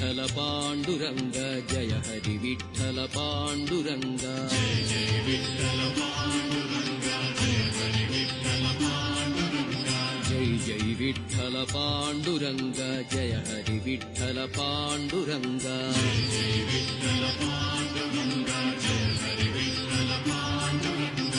विठ्ठल पाण्डुरङ्ग जय हरि विठ्ठल पाण्डुरङ्ग जय जय विठ्ठल पाण्डुरङ्ग जय हरि विठ्ठल पाण्डुरङ्ग जय जय विठ्ठल पाण्डुरङ्ग जय हरि विठ्ठल पाण्डुरङ्ग जय जय विठ्ठल पाण्डुरङ्ग जय हरि विठ्ठल पाण्डुरङ्ग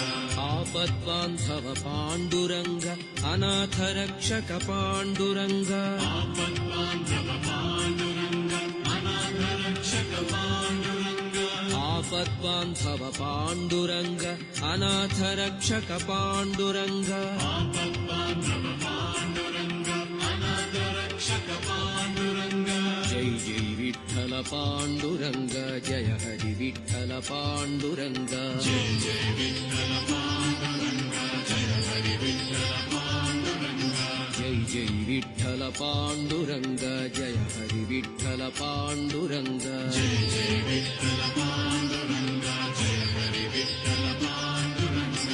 आपद्बान्धव पाण्डुरङ्ग अनाथ रक्षक पाण्डुरङ्ग आपद्बान्धव पाण्डुरङ्ग अनाथ रक्षक पाण्डुरङ्ग आपद्बान्धव पाण्डुरङ्ग अनाथ रक्षक पाण्डुरङ्ग आपद्बान्धव पाण्डुरङ्ग अनाथ रक्षक पाण्डुरङ्ग जय जय विठ्ठल पाण्डुरङ्ग जय हरि विठ्ठल पाण्डुरङ्ग जय जय विठ्ठल पाण्डुरङ्ग जय हरि विठ्ठल पाण्डुरङ्ग जय जय विठ्ठल पाण्डुरङ्ग जय हरि विठ्ठल पाण्डुरङ्ग जय जय विठ्ठल पाण्डुरङ्ग जय हरि विठ्ठल पाण्डुरङ्ग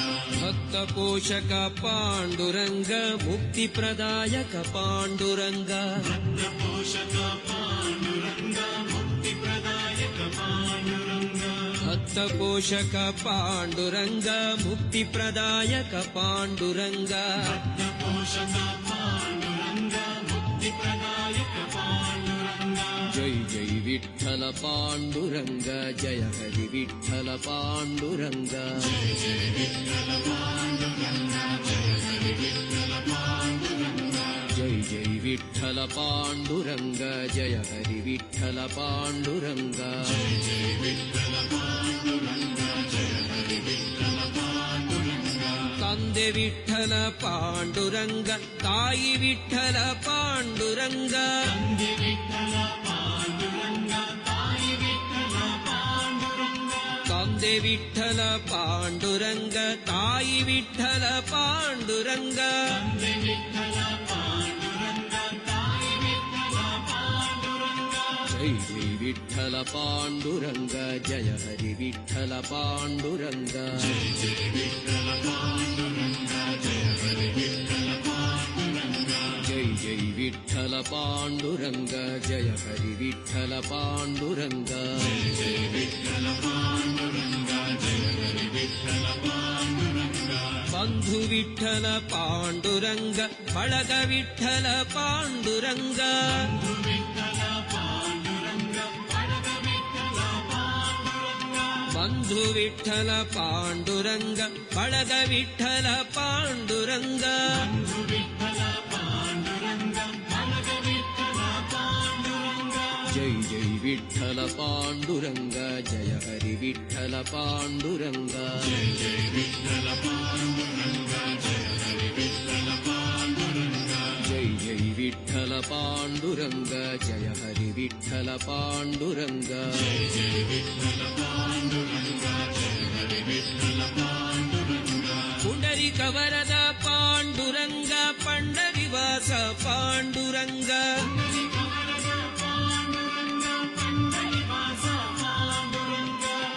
भक्तपोषक पाण्डुरङ्ग मुक्तिप्रदायक पाण्डुरङ्ग भक्तपोषक पाण्डुरङ्ग मुक्तिप्रदायक पाण्डुरङ्ग भक्तपोषक पाण्डुरङ्ग मुक्तिप्रदायक पाण्डुरङ्ग भक्तपोषक पाण्डुरङ्ग मुक्तिप्रदायक पाण्डुरङ्ग जय जय विठ्ठल पाण्डुरङ्ग जय हरि विठ्ठल पाण्डुरङ्ग जय जय विठ्ठल पाण्डुरङ्ग जय हरि विठ्ठल पाण्डुरङ्ग जय जय विठ्ठल पाण्डुरङ्ग जय हरि विठ्ठल पाण्डुरङ्ग जय जय विठ्ठल पाण्डुरङ्ग जय हरि विठ्ठल पाण्डुरङ्ग ತಂದೆ ವಿಠ್ಠಲ ಪಾಂಡುರಂಗ ತಾಯಿ ವಿಠ್ಠಲ ಪಾಂಡುರಂಗ ತಂದೆ ವಿಠ್ಠಲ ಪಾಂಡುರಂಗ ತಾಯಿ ವಿಠ್ಠಲ ಪಾಂಡುರಂಗ ತಂದೆ ವಿಠ್ಠಲ ಪಾಂಡುರಂಗ ತಾಯಿ ವಿಠ್ಠಲ ಪಾಂಡುರಂಗ ತಂದೆ ವಿಠ್ಠಲ ಪಾಂಡುರಂಗ ತಾಯಿ ವಿಠ್ಠಲ ಪಾಂಡುರಂಗ ಜೈ ಜೈ ವಿಠ್ಠಲ ಪಾಂಡುರಂಗ ಜಯ ಹರಿ ವಿಠ್ಠಲ ಪಾಂಡುರಂಗ ಜಯ ಜಯ ವಿಠ್ಠಲ ಪಾಂಡುರಂಗ ಜಯ ಹರಿ ವಿಠ್ಠಲ ಪಾಂಡುರಂಗ ಜೈ ಜೈ ವಿಠ್ಠಲ ಪಾಂಡುರಂಗ ಜಯ ಹರಿ ವಿಠ್ಠಲ ಪಾಂಡುರಂಗ ಜಯ ಜಯ ವಿಠ್ಠಲ ಪಾಂಡುರಂಗ ಜಯ ಹರಿ ವಿಠ್ಠಲ ಪಾಂಡುರಂಗ ಬಂಧು ವಿಠ್ಠಲ ಪಾಂಡುರಂಗ ಬಳಗ ವಿಠ್ಠಲ ಪಾಂಡುರಂಗ ಬಂಧು ವಿಠ್ಠಲ ಪಾಂಡುರಂಗ ಬಳಗ ವಿಠ್ಠಲ ಪಾಂಡುರಂಗ ಬಂಧು ವಿಠ್ಠಲ ಪಾಂಡುರಂಗ ಬಳಗ ವಿಠ್ಠಲ ಪಾಂಡುರಂಗ ಬಂಧು ವಿಠ್ಠಲ ಪಾಂಡುರಂಗ ಬಳಗ ವಿಠ್ಠಲ ಪಾಂಡುರಂಗ ಜೈ ಜೈ ವಿಠ್ಠಲ ಪಾಂಡುರಂಗ ಜಯ ಹರಿ ವಿಠ್ಠಲ ಪಾಂಡುರಂಗ ಜಯ ಜಯ ವಿಠ್ಠಲ ಪಾಂಡುರಂಗ ಜಯ ಹರಿ ವಿಠ್ಠಲ ಪಾಂಡುರಂಗ ಜೈ ಜೈ ವಿಠ್ಠಲ ಪಾಂಡುರಂಗ ಜಯ ಹರಿ ವಿಠ್ಠಲ ಪಾಂಡುರಂಗ ಜಯ ಜಯ ವಿಠ್ಠಲ ಪಾಂಡುರಂಗ ಜಯ ಹರಿ ವಿಠ್ಠಲ ಪಾಂಡುರಂಗ ಪುಂಡರಿಕ ವರದ ಪಾಂಡುರಂಗ ಪಂಡರಿವಾಸ ಪಾಂಡುರಂಗ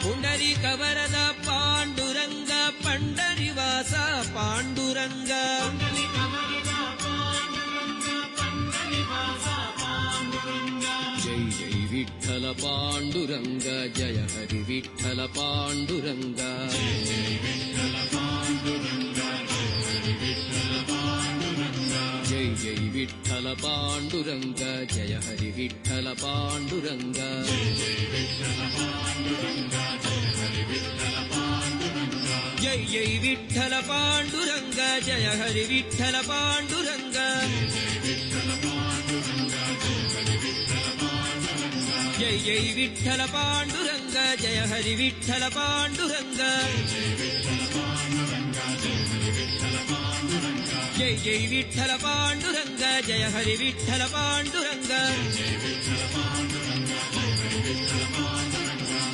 ಪುಂಡರಿಕ ವರದ ಪಾಂಡುರಂಗ ಪಂಡರಿವಾಸ ಪಾಂಡುರಂಗ ಜೈ ಜೈ ವಿಠ್ಠಲ ಪಾಂಡುರಂಗ ಜಯ ಹರಿ ವಿಠ್ಠಲ ಪಾಂಡುರಂಗ ಜಯ ಜಯ ವಿಠ್ಠಲ ಪಾಂಡುರಂಗ ಜಯ ಹರಿ ವಿಠ್ಠಲ ಪಾಂಡುರಂಗ ಜೈ ಜೈ ವಿಠ್ಠಲ ಪಾಂಡುರಂಗ ಜಯ ಹರಿ ವಿಠ್ಠಲ ಪಾಂಡುರಂಗ ಜಯ ಜಯ ವಿಠ್ಠಲ ಪಾಂಡುರಂಗ ಜಯ ಹರಿ ವಿಠ್ಠಲ ಪಾಂಡುರಂಗ ಜೈ ಜೈ ವಿಠ್ಠಲ ಪಾಂಡುರಂಗ ಜಯ ಹರಿ ವಿಠ್ಠಲ ಪಾಂಡುರಂಗ ಜಯ ಜಯ ವಿಠ್ಠಲ ಪಾಂಡುರಂಗ ಜಯ ಹರಿ ವಿಠ್ಠಲ ಪಾಂಡುರಂಗ ಜೈ ಜೈ ವಿಠ್ಠಲ ಪಾಂಡುರಂಗ ಜಯ ಹರಿ ವಿಠ್ಠಲ ಪಾಂಡುರಂಗ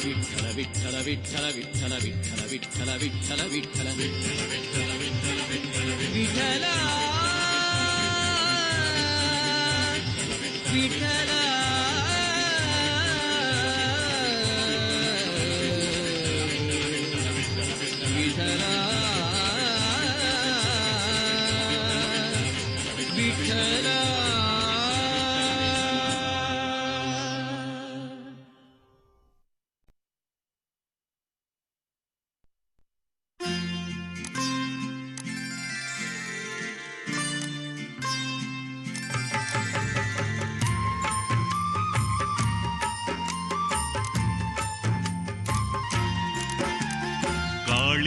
ವಿಠ್ಠಲ ವಿಠ್ಠಲ ವಿಠ್ಠಲ ವಿಠ್ಠಲ ವಿಠ್ಠಲ ವಿಠ್ಠಲ ವಿಠ್ಠಲ ವಿಠ್ಠಲ ವಿಠ್ಠಲ ವಿಠ್ಠಲ ವಿಠಲ ವಿಠಲ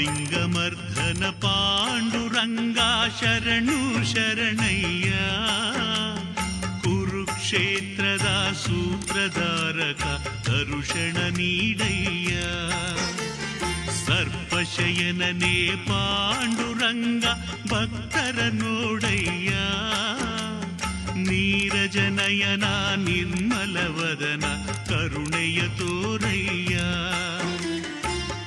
ಕಾಳಿಂಗಮರ್ಧನ ಪಾಂಡುರಂಗ ಶರಣು ಶರಣಯ್ಯ. ಕುರುಕ್ಷೇತ್ರದ ಸೂತ್ರಧಾರಕ ದರುಶನ ನೀಡಯ್ಯ. ಸರ್ಪಶಯನನೇ ಪಾಂಡುರಂಗ ಭಕ್ತರ ನೋಡಯ್ಯ. ನೀರಜನಯನ ನಿರ್ಮಲವದನ ಕರುಣೆಯ ತೋರಯ್ಯ.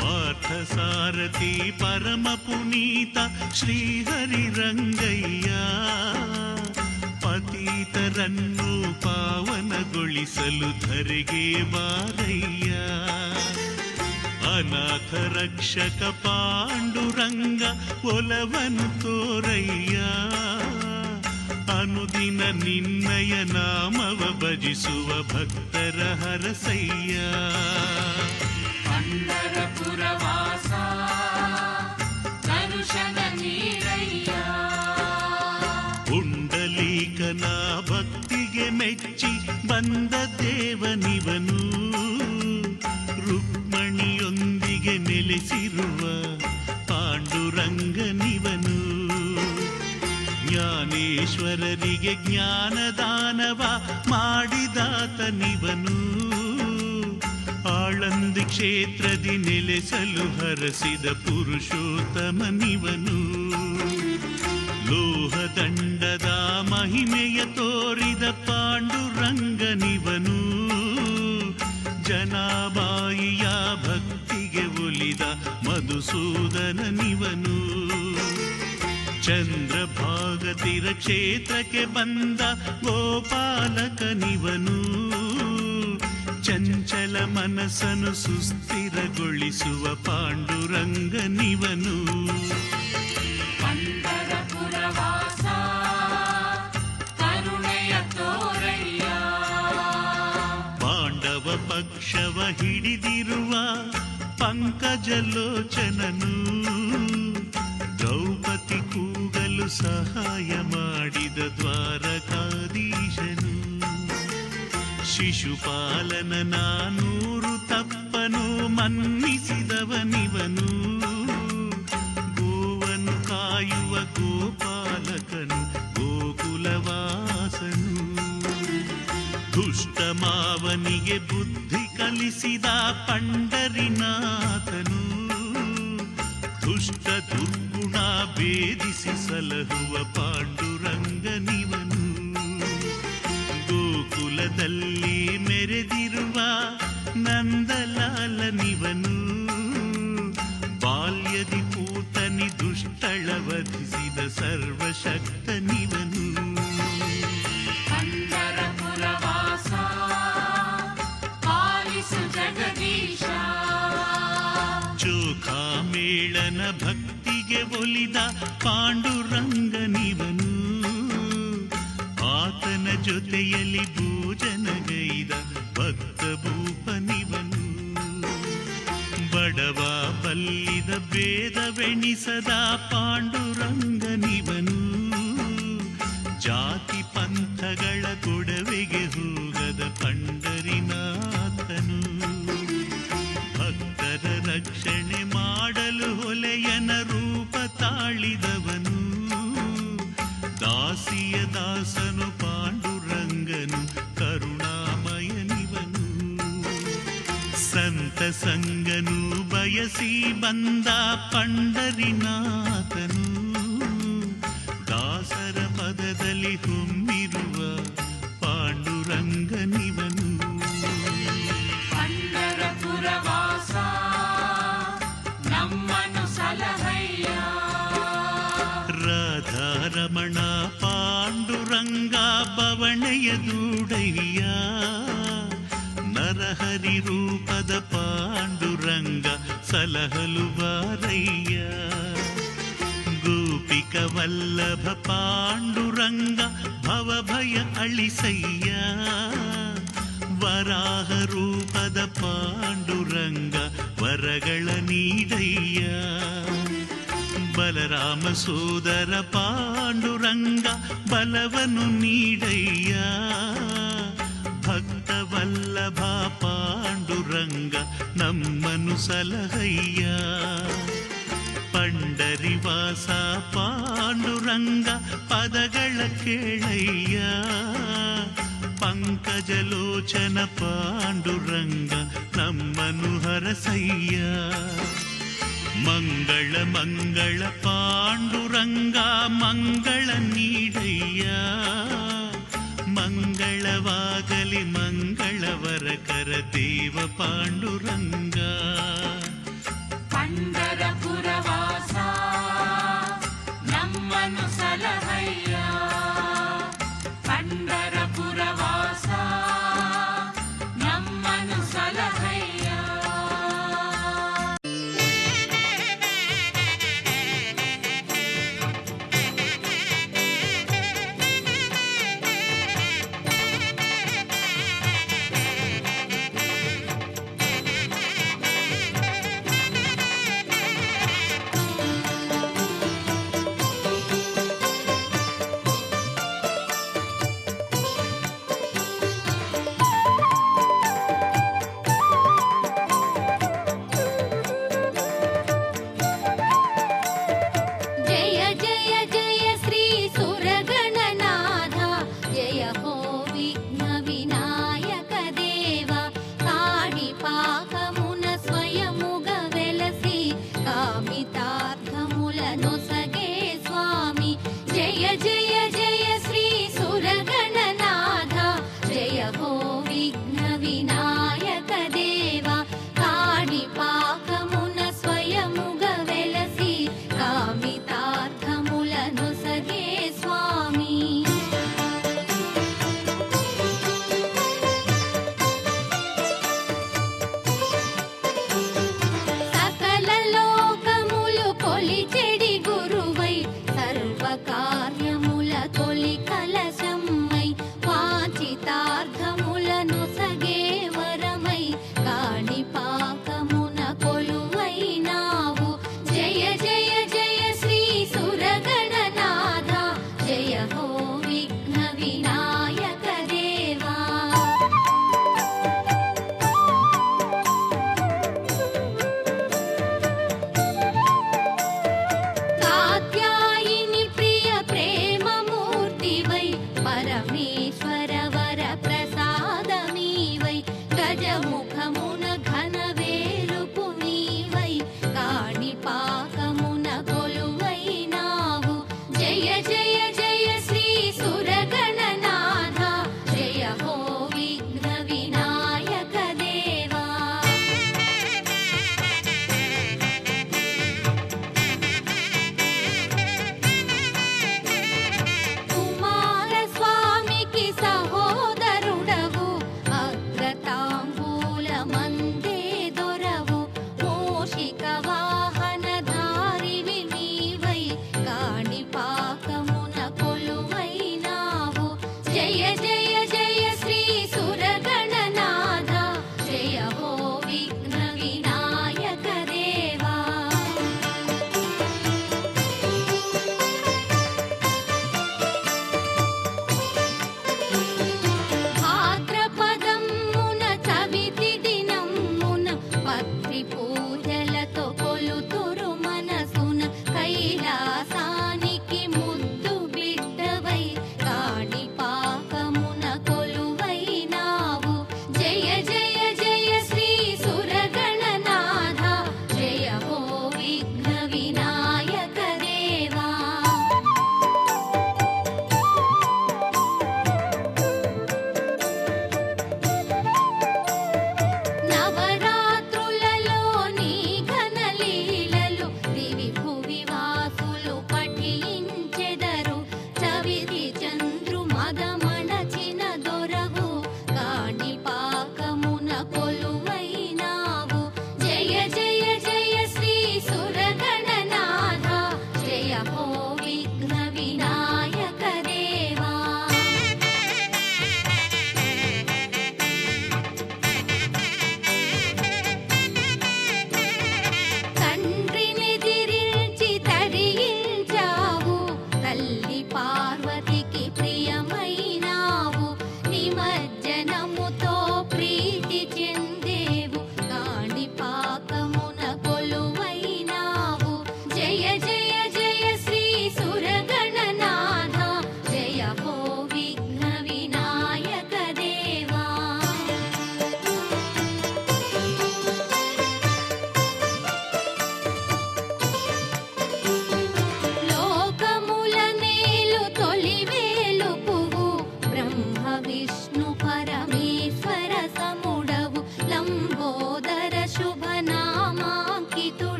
ಪಾರ್ಥಸಾರಥಿ ಪರಮ ಪುನೀತ ಶ್ರೀಹರಿರಂಗಯ್ಯ. ಪತೀತರನ್ನು ಪಾವನಗೊಳಿಸಲು ಧರೆಗೆ ಬಾರಯ್ಯ. ಅನಾಥ ರಕ್ಷಕ ಪಾಂಡುರಂಗ ಒಲವನು ತೋರಯ್ಯ. ಅನುದಿನ ನಿನ್ನಯ ನಾಮವ ಭಜಿಸುವ ಭಕ್ತರ ಹರಸಯ್ಯ. ಪಂಢರಪುರವಾಸ ದರುಶನ ನೀಡಯ್ಯ. ಪುಂಡಲೀಕನ ಭಕ್ತಿಗೆ ಮೆಚ್ಚಿ ಬಂದ ದೇವನಿವನು. ರುಕ್ಮಣಿಯೊಂದಿಗೆ ನೆಲೆಸಿರುವ ಪಾಂಡುರಂಗನಿವನು. ಜ್ಞಾನೇಶ್ವರರಿಗೆ ಜ್ಞಾನದಾನವ ಮಾಡಿದಾತನಿವನು. ಆಳಂದಿ ಕ್ಷೇತ್ರದಿ ನೆಲೆಸಲು ಹರಸಿದ ಪುರುಷೋತ್ತಮನಿವನು. ಲೋಹದಂಡದ ಮಹಿಮೆಯ ತೋರಿದ ಪಾಂಡುರಂಗನಿವನು. ಜನಾಬಾಯಿಯ ಭಕ್ತಿಗೆ ಒಲಿದ ಮಧುಸೂದನನಿವನು. ಚಂದ್ರಭಾಗತಿರ ಕ್ಷೇತ್ರಕ್ಕೆ ಬಂದ ಗೋಪಾಲಕನಿವನು. ಚಂಚಲ ಮನಸ್ಸನ್ನು ಸುಸ್ಥಿರಗೊಳಿಸುವ ಪಾಂಡುರಂಗನಿವನು. ಪಂಢರಪುರವಾಸ ಕರುಣೆಯ ತೋರಯ್ಯ. ಪಾಂಡವ ಪಕ್ಷವ ಹಿಡಿದಿರುವ ಪಂಕಜಲೋಚನನು. ದ್ರೌಪದಿ ಕೂಗಲು ಸಹಾಯ ಮಾಡಿದ ದ್ವಾರಕಾಧೀಶನು. ಶಿಶುಪಾಲನ 400 ತಪ್ಪನು ಮನ್ನಿಸಿದವನಿವನು. ಗೋವನ್ನು ಕಾಯುವ ಗೋಪಾಲಕನು ಗೋಕುಲವಾಸನು. ದುಷ್ಟ ಮಾವನಿಗೆ ಬುದ್ಧಿ ಕಲಿಸಿದ ಪಂಡರಿನಾಥನು. ದುಷ್ಟ ದುರ್ಗುಣ ಭೇದಿಸಿ ಸಲಹುವ ಪಾಂಡುರಂಗನಿವನು. ಗೋಕುಲದಲ್ಲಿ ಮೆರೆದಿರುವ ನಂದಲಾಲನಿವನು. ಬಾಲ್ಯದಿ ಪೂತನಿ ದುಷ್ಟಳ ವಧಿಸಿದ ಸರ್ವಶಕ್ತನಿವನು. ಪಂಢರಪುರವಾಸ ಪಾಲಿಸು ಜಗದೀಶ. ಚೋಖಾಮೇಳನ ಭಕ್ತಿಗೆ ಒಲಿದ ಪಾಂಡುರಂಗನಿವನು. ಆತನ ಜೊತೆಯಲ್ಲಿ ಭೋಜನಗೈದ ಭಕ್ತ ಭೂಪನಿವನು. ಬಡವ ಬಲ್ಲಿದ ಭೇದವೆಣಿಸದ ಪಾಂಡುರಂಗನಿವನು. ಜಾತಿ ಪಂಥಗಳ ಗೊಡವೆಗೆ ಹೋಗದ ಪಂಡರಿನಾಥನು. ಭಕ್ತರ ರಕ್ಷಣೆ ಮಾಡಲು ಹೊಲೆಯನ ರೂಪ ತಾಳಿದವನು. ದಾಸಿಯ ದಾಸನು ಪಾಂಡುರಂಗನು ಕರುಣಾಮಯನಿವನು. ಸಂತ ಸಂಗನು ಬಯಸಿ ಬಂದ ಪಂಡರಿನಾಥನು. ದಾಸರ ಪದದಲ್ಲಿ ಹೊಮ್ಮಿರುವ ಪಾಂಡುರಂಗನಿವನು. ಪಂಢರಪುರವಾಸ ನಮ್ಮನು ಸಲಹಯ್ಯ. ರಾಧಾರಮಣ ಪಾಂಡುರಂಗ ಬವಣೆಯ ದೂಡಯ್ಯ. ನರಹರಿ ರೂಪದ ಪಾಂಡುರಂಗ ಸಲಹಲು ಬಾರಯ್ಯ. ಗೋಪಿಕ ವಲ್ಲಭ ಪಾಂಡುರಂಗ ಭವಭಯ ಅಳಿಸಯ್ಯ. ವರಾಹ ರೂಪದ ಪಾಂಡುರಂಗ ವರಗಳ ನೀಡಯ್ಯ. ಬಲರಾಮ ಸೋದರ ಪಾಂಡುರಂಗ ಬಲವನ್ನು ನೀಡಯ್ಯ. ಭಕ್ತ ವಲ್ಲಭ ಪಾಂಡುರಂಗ ನಮ್ಮನು ಸಲಹಯ್ಯ. ಶಬರಿವಾಸ ಪಾಂಡುರಂಗ ಪದಗಳ ಕೇಳಯ್ಯ ಪಂಕಜಲೋಚನ ಪಾಂಡುರಂಗ ನಮ್ಮನು ಹರಸಯ್ಯ ಮಂಗಳ ಮಂಗಳ ಪಾಂಡುರಂಗ ಮಂಗಳ ನೀಡಯ್ಯ ಮಂಗಳವಾಗಲಿ ಮಂಗಳವರಕರ ದೇವ ಪಾಂಡುರಂಗ ಪಂಡರಪುರ ವಾಸ ನಮ್ಮನು ಸಲಹಯ್ಯ ಪಂಡರಪುರ ವಾಸ ನಮ್ಮನು ಸಲಹಯ್ಯ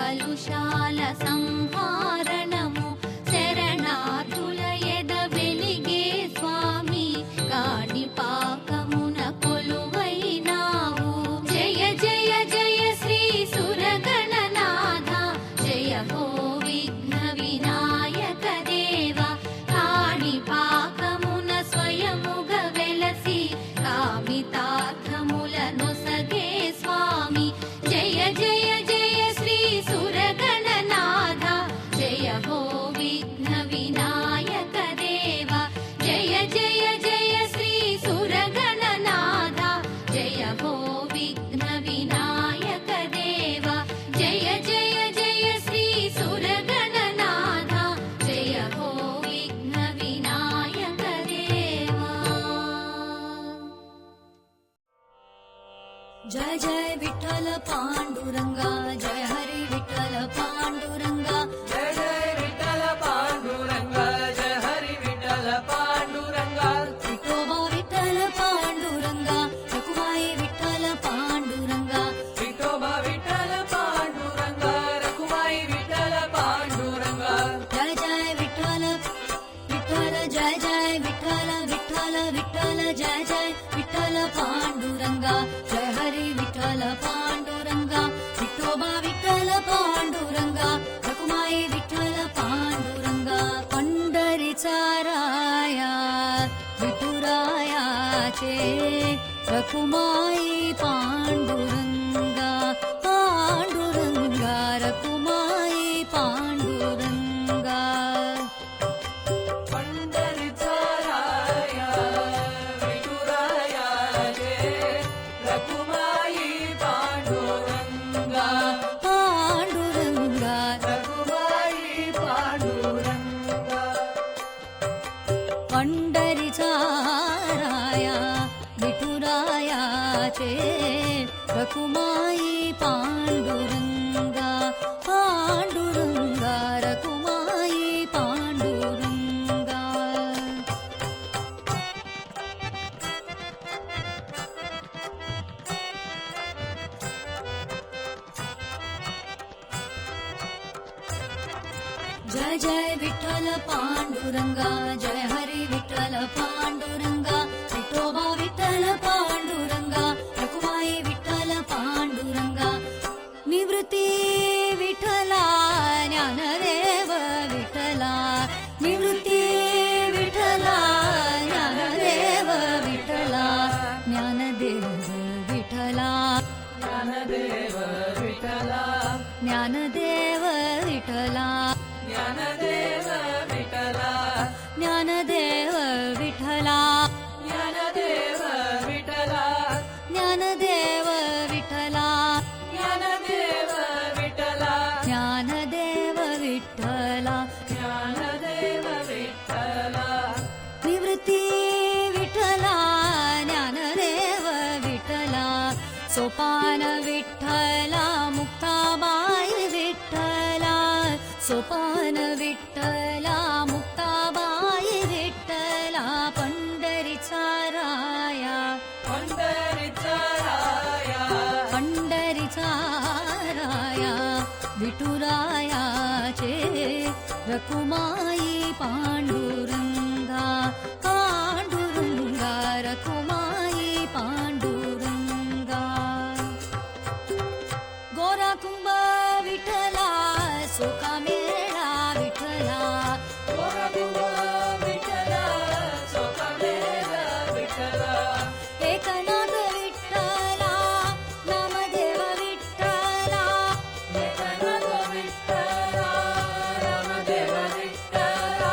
కలుషాల సంహారణము శరణార్థుల ఎద వెలిగే స్వామి కాణిపాకమున కొలువైనావు జయ జయ జయ శ్రీ సురగణనాథ జయ హో విఘ్న వినాయక దేవ కాణిపాకమున స్వయముగ వెలసి కామితార్థముల నొసగే స్వామి జయ జయ జయ శ్రీ సురగణనాథ జయ హో విఘ్న వినాయక దేవ జయ జయ జయ శ్రీ సురగణనాథ జయ హో విఘ్న వినాయక దేవ జయ జయ జయ శ్రీ సురగణనాథ జయ హో విఘ్న వినాయక దేవ जय जय विठ्ठल पांडुरंगा जय हरी विठ्ठल पांडुरंगा जय जय विठ्ठल पांडुरंगा जय हरी विठ्ठल पांडुरंगा विठोबा विठ्ठल पांडुरंगा रखुमाई विठ्ठल पांडुरंगा विठोबा विठ्ठल पांडुरंगा रखुमाई विठ्ठल पांडुरंगा जय जय विठ्ठल विठ्ठल जय जय विठ्ठल विठ्ठल विठ्ठल जय जय विठ्ठल पांडुरंगा जय हरी विठ्ठल पांडुरंगा विठोबा विठ्ठल पांडुरंगा रखुमाई विठ्ठल पांडुरंगा पंढरीचा राया विठुरायाचे रखुमाई पांडुरंगा पांडुरंगा रखुमाई पांडुरंगा पंढरीचा राया विठुरायाचे रखुमाई पांडुरंगा पांडुरंगा रखुमाई पांडुरंगा पंढरीचा राया विठुरायाचे रखुमाई पांडुरंगा पांडुरंगा रखुमाई पांडुरंगा जय जय विठ्ठल पांडुरंगा जय हरी विठ्ठल पांडुरंगा विठोबा विठ्ठल पांडुरंगा रखुमाई विठ्ठल पांडुरंगा निवृत्ती विठ्ठला ज्ञानदेव विठ्ठला निवृत्ती विठ्ठला ज्ञानदेव विठ्ठला ज्ञानदेव विठ्ठला ज्ञानदेव विठ्ठला ज्ञानदेव विठ्ठला ज्ञानदेव विठ्ठला ज्ञानदेव विठ्ठला ज्ञानदेव विठ्ठला ज्ञानदेव विठ्ठला ज्ञानदेव विठ्ठला ज्ञानदेव विठ्ठला ज्ञानदेव विठ्ठला निवृत्ती विठ्ठला ज्ञानदेव विठ्ठला सोपान विठ्ठला मुक्ताबाई विठ्ठला सोपान विठ्ठला मुक्ताबाई विठ्ठला पंढरीचा राया पंढरीचा राया पंढरीचा राया विठुरायाचे रखुमाई पांडुरंगा पांडुरंगा रखुमाई पांडुरंगा गोरा कुंभ विठ्ठला सोका मेळा विठ्ठला विठ्ठला सोकामेला विठ्ठला एकनाथ विठ्ठला नामदेव विठ्ठला एकनाथ विठ्ठला रामदेव विठ्ठला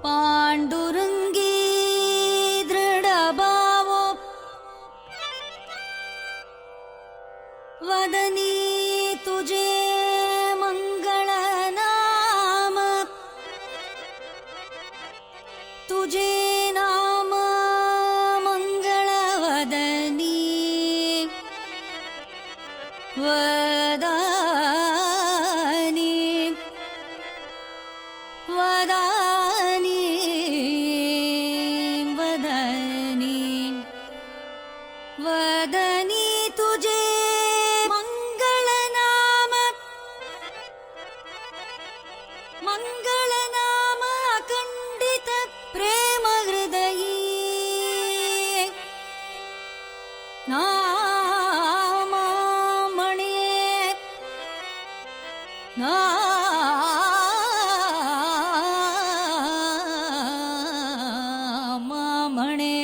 पाण्डुरङ्गी दृढभावो वदनी तुझे मंगलनाम तुझे नाम मंगलवदनी वदनी वदनी वदनी वदनी तुझे मंगलनाम अखंडित प्रेम हृदयी नाममणे नाममणे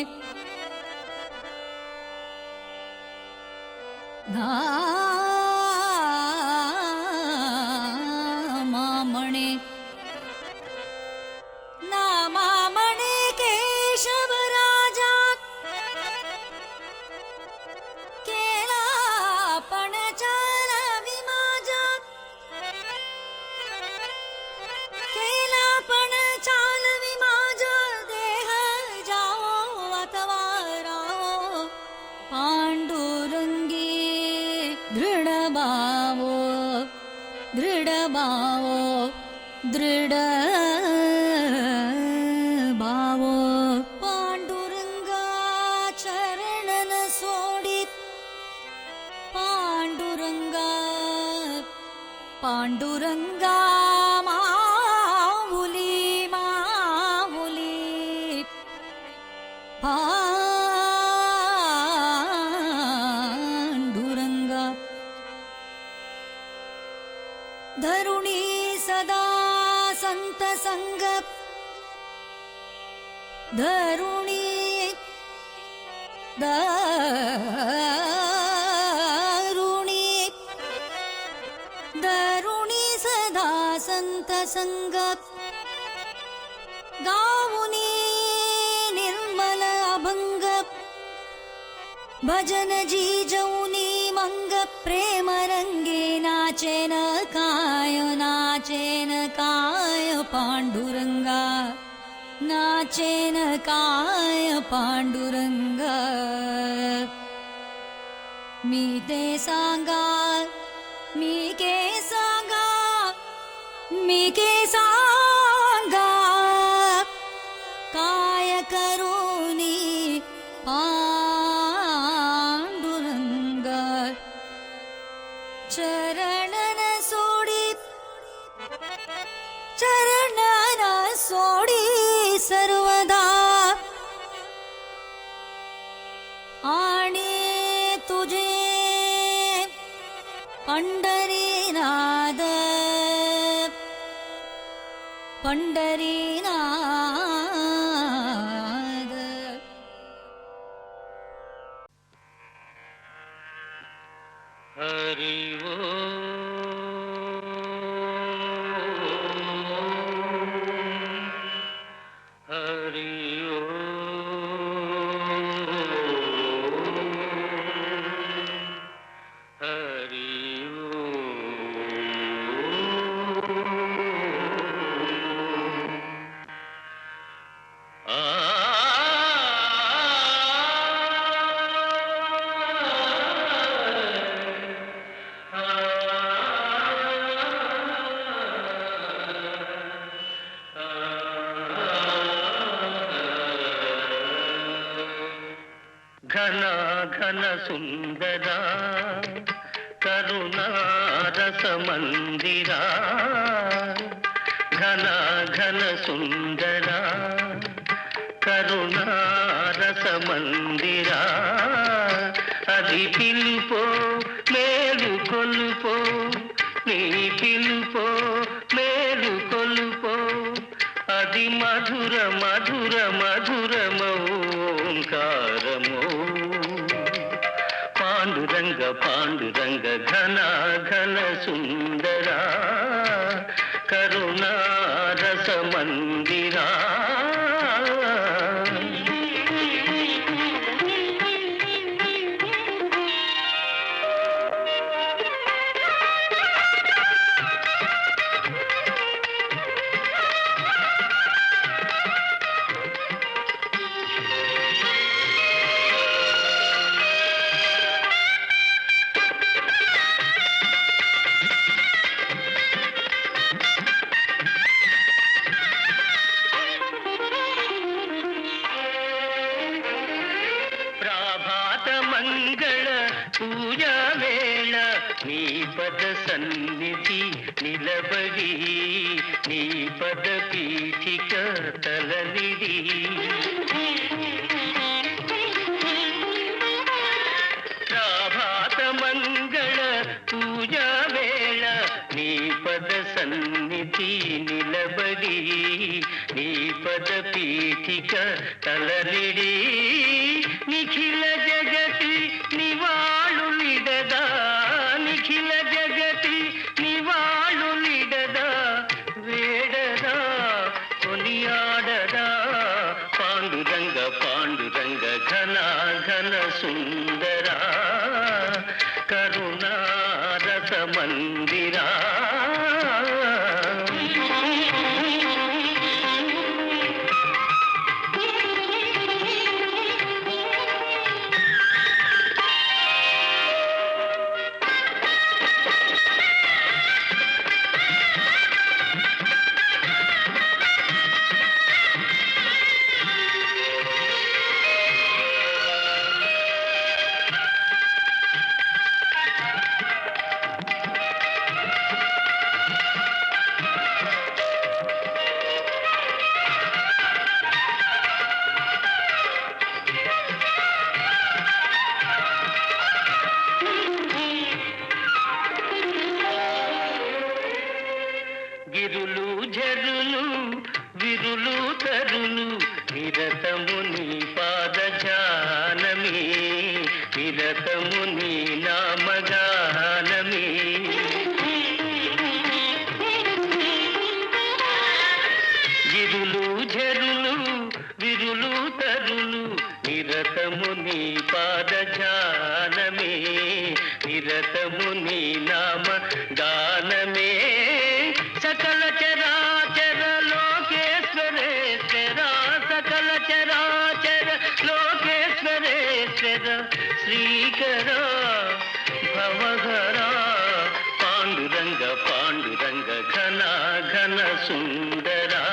नाममणे नाममणे केशव राजा केला पण चालवी माझा केला पण चालवी माझा देह जाओ अथवा राओ पांडुरंगी दृढभावो दृढभावो दृढभावो पांडुरंगा चरणन सोडित पांडुरंगा पांडुरंगा माऊली माऊली पांडुरंगा धरुणी सदा संत संग धरुणी धरुणी धरुणी सदा संत संग गाऊनी निर्मल अभंग भजन जी जौनी मंग प्रेम रंगे नाचेन काय पांडुरंगा नाचेन काय पांडुरंगा मी ते सांगा मी के सांगा मी के सांगा काय करूनी पांडुरंगा चरणन सोडी चरणन सोडी सर्वदा आणि तुझे पंढरीनाद पंढरीनाद हरि घन घन सुंदरा करुणा रस मंदिरा घन घन सुंदरा करुणा रस मंदिरा అది పిలుపో మేలు కొలుపో నీ పిలుపో మేలు కొలుపో అది మధుర మధుర మధురమోంకారమో పాండురంగ పాండురంగ ఘన ఘన సుందరా కరుణా రస మందిరా పూజా వేళ నీ పద సన్నిధి నిలబడి నీ పద పీఠిక తలనిడి ప్రభాత మంగళ పూజా వేళ నీ పద సన్నిధి నిలబడి నీ పద పీఠిక తలనిడి నిఖిల జగతి నివాళులిడదా నిఖిల జగతి నివాళులిడదా వేడదా కొనియాడదా పాండురంగ పాండురంగ ఘన ఘన సుందరా కరుణారస మందిరా గిరులు జరులు విరులు తరులు నిరతము నీ పాద ధ్యానమే నిరతము నీ నామగానమే గిరులు జరులు విరులు తరులు నిరతము నీ పాద ధ్యానమే నిరతము నీ నామ గానమే సకల చరాచర లోకేశ్వరేశ్వర సకల చరాచర లోకేశ్వరేశ్వర శ్రీకర భవహర పాండురంగ పాండురంగ ఘన ఘన సుందరా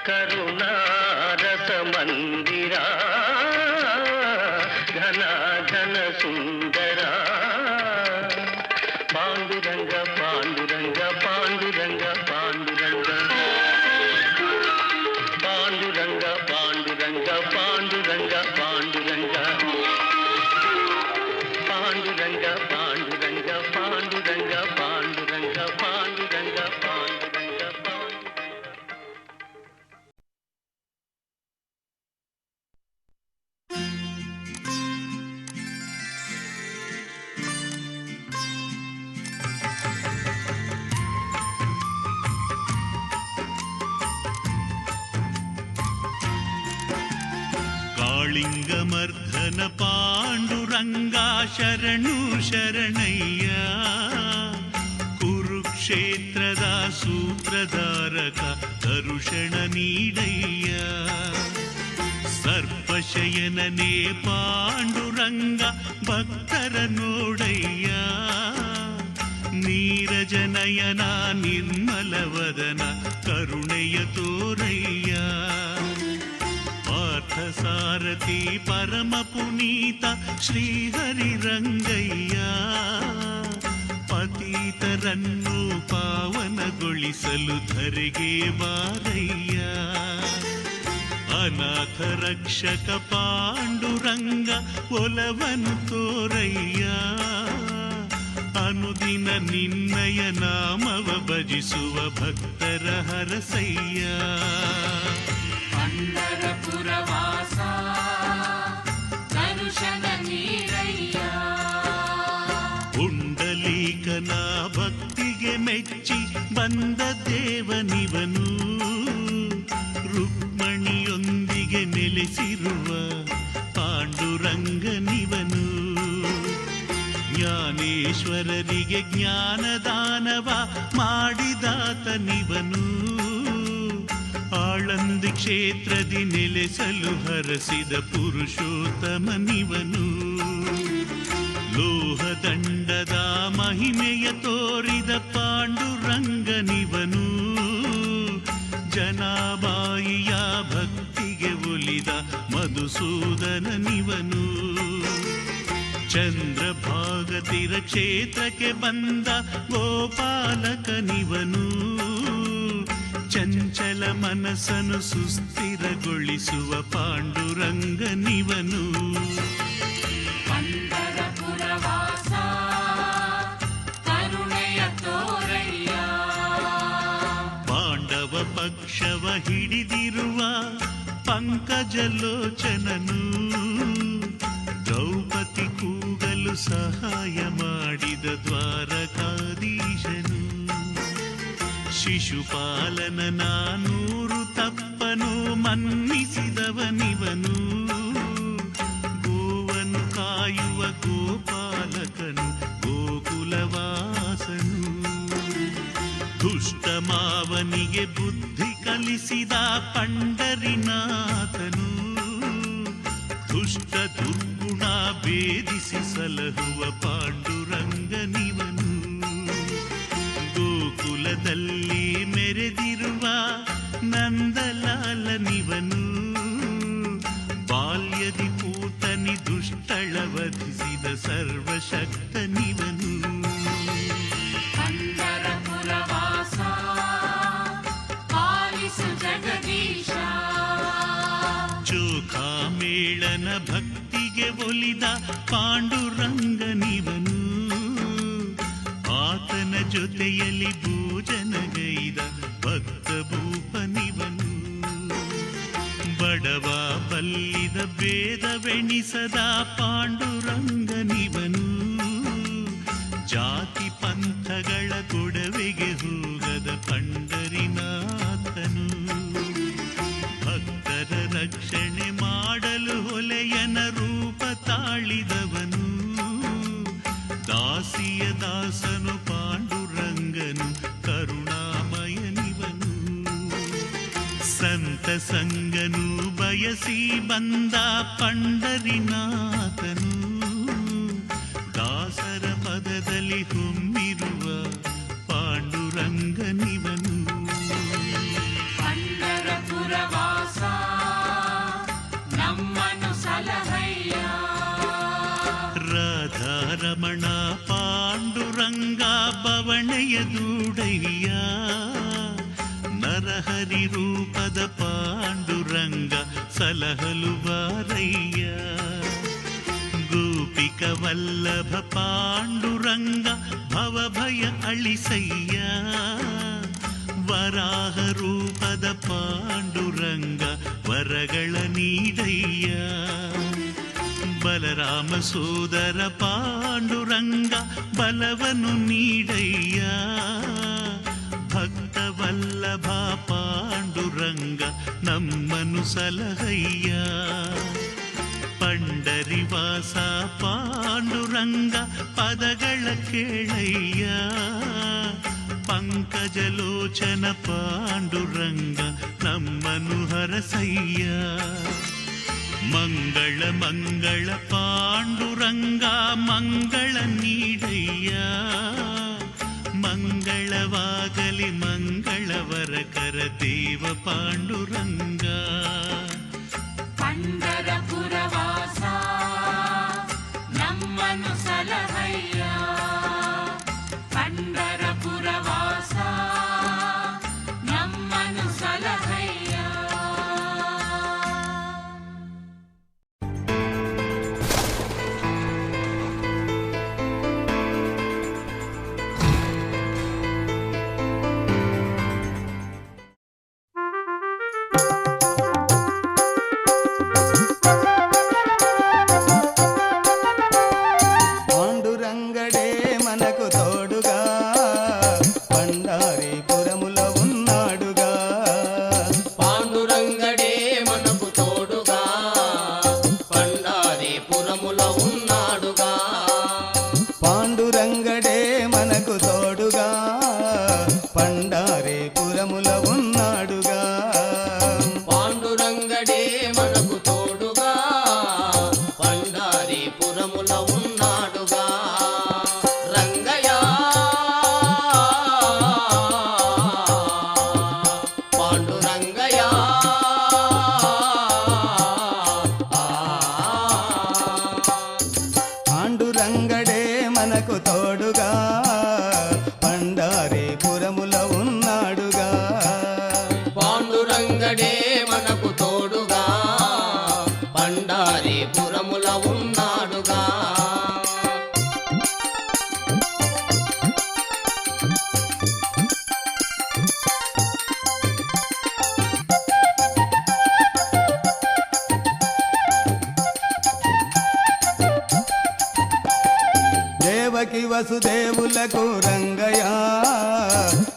కరుణారస మందిరా ఘన ఘన సుందరా పాండురంగ పాండురంగ పాండురంగ పాండురంగ పాండురంగ పాండురంగ పాండురంగ పాండురంగ పాండురంగ పాండురంగ పాండురంగ పాండురంగ పాండురంగ పాండురంగ కాళింగమర్ధన పాండురంగా శరణు ಶರಣಯ್ಯ ಕುರುಕ್ಷೇತ್ರದ ಸೂತ್ರಧಾರಕ ದರುಶನ ನೀಡಯ್ಯ ಸರ್ಪಶಯನನೇ ಪಾಂಡುರಂಗ ಭಕ್ತರ ನೋಡಯ್ಯ ನೀರಜನಯನ ನಿರ್ಮಲವದನ ಕರುಣೆಯ ತೋರಯ್ಯ ಪಾರ್ಥಸಾರಥಿ ಪರಮ ಪುನೀತ ಶ್ರೀಹರಿರಂಗಯ್ಯ ಪತೀತರನ್ನು ಪಾವನಗೊಳಿಸಲು ಧರೆಗೆ ಬಾರಯ್ಯ ಅನಾಥ ರಕ್ಷಕ ಪಾಂಡುರಂಗ ಒಲವನು ತೋರಯ್ಯ ಅನುದಿನ ನಿನ್ನಯ ನಾಮವ ಭಜಿಸುವ ಭಕ್ತರ ಹರಸಯ್ಯ ಪಂಢರಪುರವಾಸ ದರುಶನ ನೀಡಯ್ಯ ಪುಂಡಲೀಕನ ಭಕ್ತಿಗೆ ಮೆಚ್ಚಿ ಬಂದ ದೇವನಿವನು ರುಕ್ಮಣಿಯೊಂದಿಗೆ ನೆಲೆಸಿರುವ ಪಾಂಡುರಂಗನಿವನು ಜ್ಞಾನೇಶ್ವರರಿಗೆ ಜ್ಞಾನದಾನವ ಮಾಡಿದಾತನಿವನು ಆಳಂದಿ ಕ್ಷೇತ್ರದಿ ನೆಲೆಸಲು ಹರಸಿದ ಪುರುಷೋತ್ತಮನಿವನು ಲೋಹದಂಡದ ಮಹಿಮೆಯ ತೋರಿದ ಪಾಂಡುರಂಗನಿವನು ಜನಾಬಾಯಿಯ ಭಕ್ತಿಗೆ ಒಲಿದ ಮಧುಸೂದನನಿವನು ಚಂದ್ರಭಾಗತಿರ ಕ್ಷೇತ್ರಕ್ಕೆ ಬಂದ ಗೋಪಾಲಕನಿವನು, ಚಂಚಲ ಮನಸ್ಸನ್ನು ಸುಸ್ಥಿರಗೊಳಿಸುವ ಪಾಂಡುರಂಗನಿವನು. ಪಂಢರಪುರವಾಸ ಕರುಣೆಯ ತೋರಯ್ಯ, ಪಾಂಡವ ಪಕ್ಷವ ಹಿಡಿದಿರುವ ಪಂಕಜಲೋಚನನು, ದ್ರೌಪದಿ ಕೂಗಲು ಸಹಾಯ ಮಾಡಿದ ದ್ವಾರಕಾಧೀಶನು, ಶಿಶುಪಾಲನ 400 ತಪ್ಪನು ಮನ್ನಿಸಿದವನಿವನು, ಗೋವನ್ನು ಕಾಯುವ ಗೋಪಾಲಕನು ಗೋಕುಲವಾಸನು, ದುಷ್ಟ ಮಾವನಿಗೆ ಬುದ್ಧಿ ಕಲಿಸಿದ ಪಂಡರಿನಾಥನು, ದುಷ್ಟ ದುರ್ಗುಣ ಭೇದಿಸಿ ಸಲಹುವ ಪಾಂಡುರಂಗನಿವನು, ಗೋಕುಲದಲ್ಲಿ ಮೆರೆದಿರುವ ನಂದಲಾಲನಿವನು, ಬಾಲ್ಯದಿ ಪೂತನಿ ದುಷ್ಟಳ ವಧಿಸಿದ ಸರ್ವಶಕ್ತನಿವನು. ಪಂಢರಪುರವಾಸ ಪಾಲಿಸು ಜಗದೀಶ, ಚೋಖಾಮೇಳನ ಭಕ್ತಿಗೆ ಒಲಿದ ಪಾಂಡುರಂಗನಿವನು, ಆತನ ಜೊತೆಯಲ್ಲಿ ಭೋಜನಗೈದ ಭಕ್ತ ಭೂಪನಿವನು, ಬಡವ ಬಲ್ಲಿದ ಭೇದವೆಣಿಸದ ಪಾಂಡುರಂಗನಿವನು, ಜಾತಿ ಪಂಥಗಳ ಗೊಡವೆಗೆ ಹೋಗದ ಪಂಡರಿನಾಥನು, ಭಕ್ತರ ರಕ್ಷಣೆ ಮಾಡಲು ಹೊಲೆಯನ ರೂಪ ತಾಳಿದವನು, ದಾಸಿಯ ದಾಸನು ಪಾಂಡುರಂಗನು ಕರುಣಾಮಯನಿವನು, ಸಂತ ಸಂಗನು ಬಯಸಿ ಬಂದ ಪಂಡರಿನಾಥನು, ದಾಸರ ಪದದಲ್ಲಿ ಹೊಮ್ಮಿರುವ ಪಾಂಡುರಂಗನಿವನು. ಪಂಢರಪುರವಾಸ ನಮ್ಮನು ಸಲಹಯ್ಯ, ರಾಧಾರಮಣ ಪಾಂಡುರಂಗ ಬವಣೆಯ ದೂಡಯ್ಯ, ನರಹರಿ ರೂಪದ ಪಾಂಡುರಂಗ ಸಲಹಲು ಬಾರಯ್ಯ, ಗೋಪಿಕ ವಲ್ಲಭ ಪಾಂಡುರಂಗ ಭವಭಯ ಅಳಿಸಯ್ಯ, ವರಾಹ ರೂಪದ ಪಾಂಡುರಂಗ ವರಗಳ ನೀಡಯ್ಯ, ಬಲರಾಮ ಸೋದರ ಪಾಂಡುರಂಗ ಬಲವನ್ನು ನೀಡಯ್ಯ, ಭಕ್ತ ವಲ್ಲಭ ಪಾಂಡುರಂಗ ನಮ್ಮನು ಸಲಹಯ್ಯ, ಪಂಡರಿವಾಸ ಪಾಂಡುರಂಗ ಪದಗಳ ಕೇಳಯ್ಯ, ಪಂಕಜಲೋಚನ ಪಾಂಡುರಂಗ ನಮ್ಮನು ಹರಸಯ್ಯ, ಮಂಗಳ ಮಂಗಳ ಪಾಂಡುರಂಗ ಮಂಗಳ ನೀಡಯ್ಯ, ಮಂಗಳವಾಗಲಿ ಮಂಗಳವರಕರ ದೇವ ಪಾಂಡುರಂಗ. ಪಂಢರಪುರವಾಸ ನಮ್ಮನು ಸಲಹಯ್ಯ, ಪಂಢರಪುರವಾಸ ನಮ್ಮನು ಸಲಹಯ್ಯ. వసుదేవులకు రంగయ్య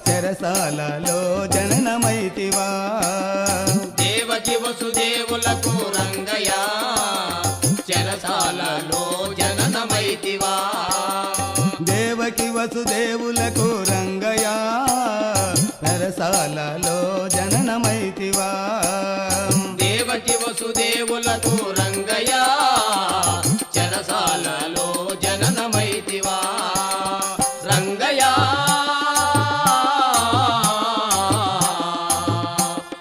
చెరసాలలో జననమైతివా దేవకి వసుదేవులకు రంగయ్య చెరసాలలో జననమైతివా దేవకి వసుదేవులకు రంగయ్య చెరసాలలో జననమైతివా దేవకి వసుదేవులకు రంగయ్య చెరసాలలో జననమైతివా రంగయ్య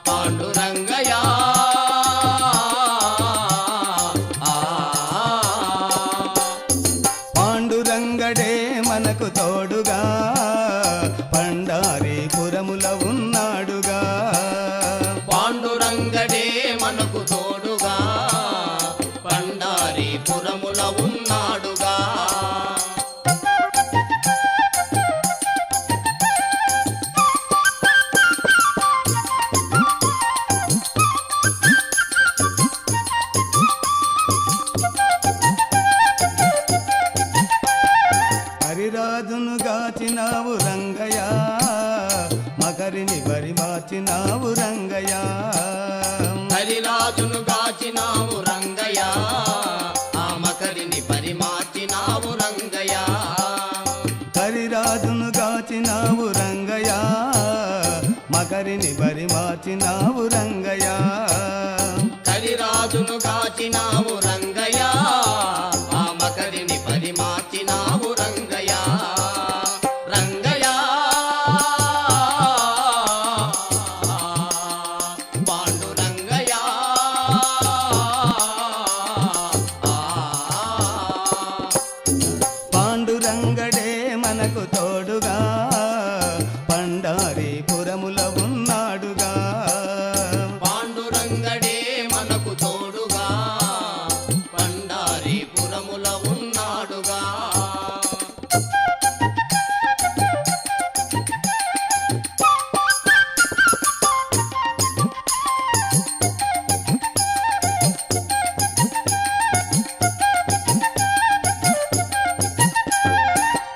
పాండురంగయ్య పాండురంగడే మనకు తోడుగా పండారీపురముల ఉన్నాడుగా పాండురంగడే మనకు తోడుగా పండారీపురముల ఉన్నాడుగా హరిరాజును గాచినావు రంగయ్య మకరిని బరి మార్చినావు రంగయ్య హరిరాజును గాచినావు రంగయ్య ఆ మకరిని పరిమార్చినావు రంగయ్య హరిరాజును గాచినావు రంగయ్య మకరిని బరి మార్చినావు రంగయ్య హరిరాజును గాచినావు రంగయ్య ఆ మకరిని పరిమార్చినావు రంగయ్య రంగయ్య పాండురంగయ్య పాండురంగడే మనకు తోడుగా పండారీపురముల ఉన్నాడుగా పాండురంగడే మనకు తోడుగా పండారీపురముల ఉన్నాడుగా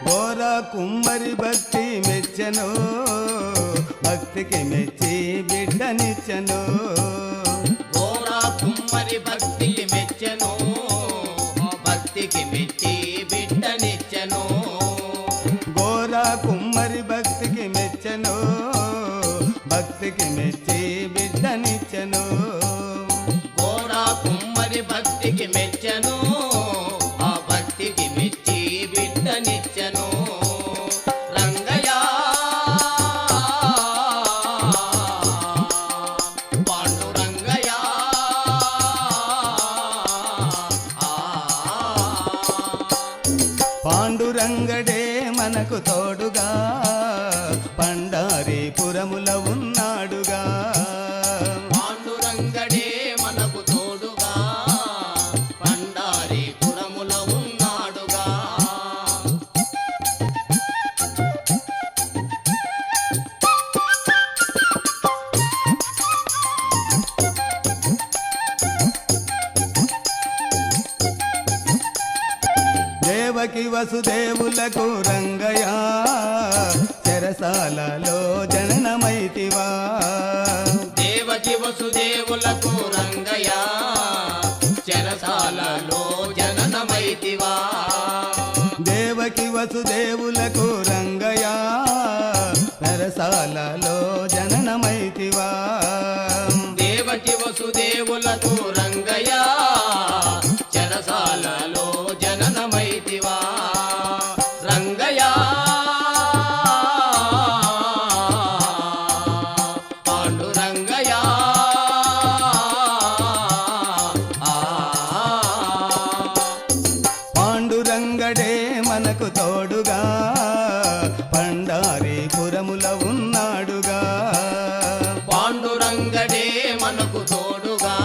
ఘోర కుమ్మరి భక్తి మెచ్చను భక్తికి మెచ్చి బిడ్డనిచ్చను ఘోర కుమ్మరి భక్తికి మెచ్చెను భక్తికి మెచ్చి బిడ్డనిచ్చెను ఘోర కుమ్మరి భక్తికి మెచ్చను భక్తికి మెచ్చి బిడ్డనిచ్చను ఘోర కుమ్మరి భక్తికి మెచ్చెను ఆ భక్తికి మెచ్చి బిడ్డనిచ్చెను రంగయ్య పాండురంగయ్య పాండురంగడే మనకు తోడుగా పండారీపురముల ఉన్నాడుగా పాండురంగడే మనకు తోడుగా పండారీపురముల ఉన్నాడుగా దేవకి వసుదేవులకు రంగయ్య చెరసాలలో జననమైతివా దేవకి వసుదేవులకు రంగయ్య చెరసాలలో జననమైతివా దేవకి వసుదేవులకు రంగయ్య చెరసాలలో జననమైతివా దేవకి వసుదేవులకు రంగయ్య చెరసాలలో జననమైతివా రంగయ్య పాండురంగయ్య పాండురంగడే మనకు తోడుగా పండారీపురముల ఉన్నాడుగా పాండురంగడే మనకు తోడుగా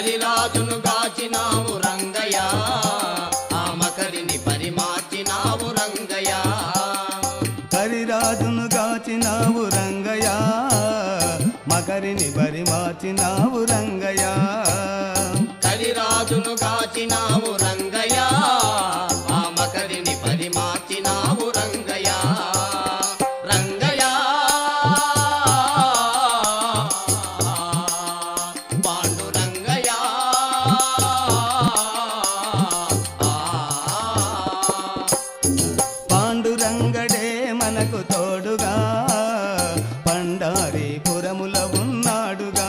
కలిరాజును గాచినావు రంగయ్య ఆ మకరిని పరిమార్చినావు రంగయ్య కరిరాజును గాచినావు రంగయ్య మకరిని పరిమార్చినావు రంగయ్య కలిరాజును గాచినావు రంగయ్య ఆ మకరిని పరిమార్చినావు రంగయ్య రంగయ్య పాండురంగయ్య పాండురంగడే మనకు తోడుగా పండారీపురముల ఉన్నాడుగా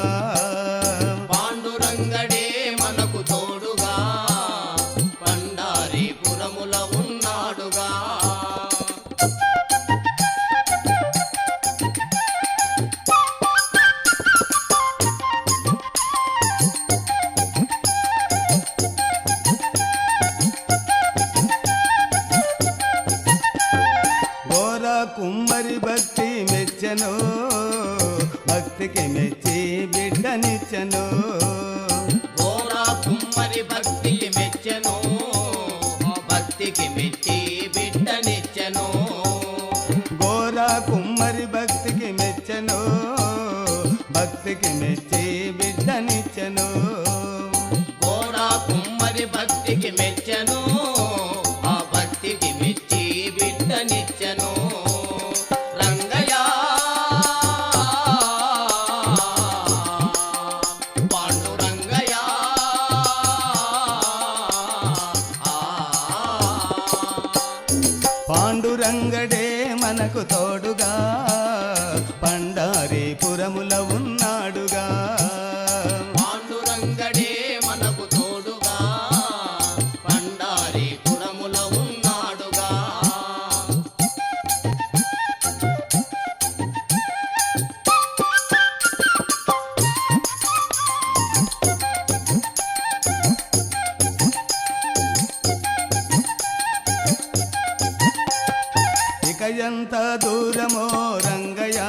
పాండురంగడే మనకు తోడుగా పండారీపురముల ఉన్నాడుగా ఘోర కుమ్మరి భక్తి మెచ్చను భక్తికి మెచ్చి బిడ్డనిచ్చను ఘోర కుమ్మరి భక్తికి మెచ్చెను భక్తికి మెచ్చి బిడ్డనిచ్చెను ఘోర కుమ్మరి భక్తికి మెచ్చను భక్తికి మెచ్చి బిడ్డనిచ్చను ఘోర కుమ్మరి భక్తికి మెచ్చెను ఆ భక్తికి మెచ్చి బిడ్డనిచ్చెను రంగయ్య పాండురంగయ్య పాండురంగడే మనకు తోడుగా పండారీపురముల ఉన్నాడుగా పాండురంగడే మనకు తోడుగా పండారీపురముల ఉన్నాడుగా ఇక ఎంత దూరమో రంగయ్య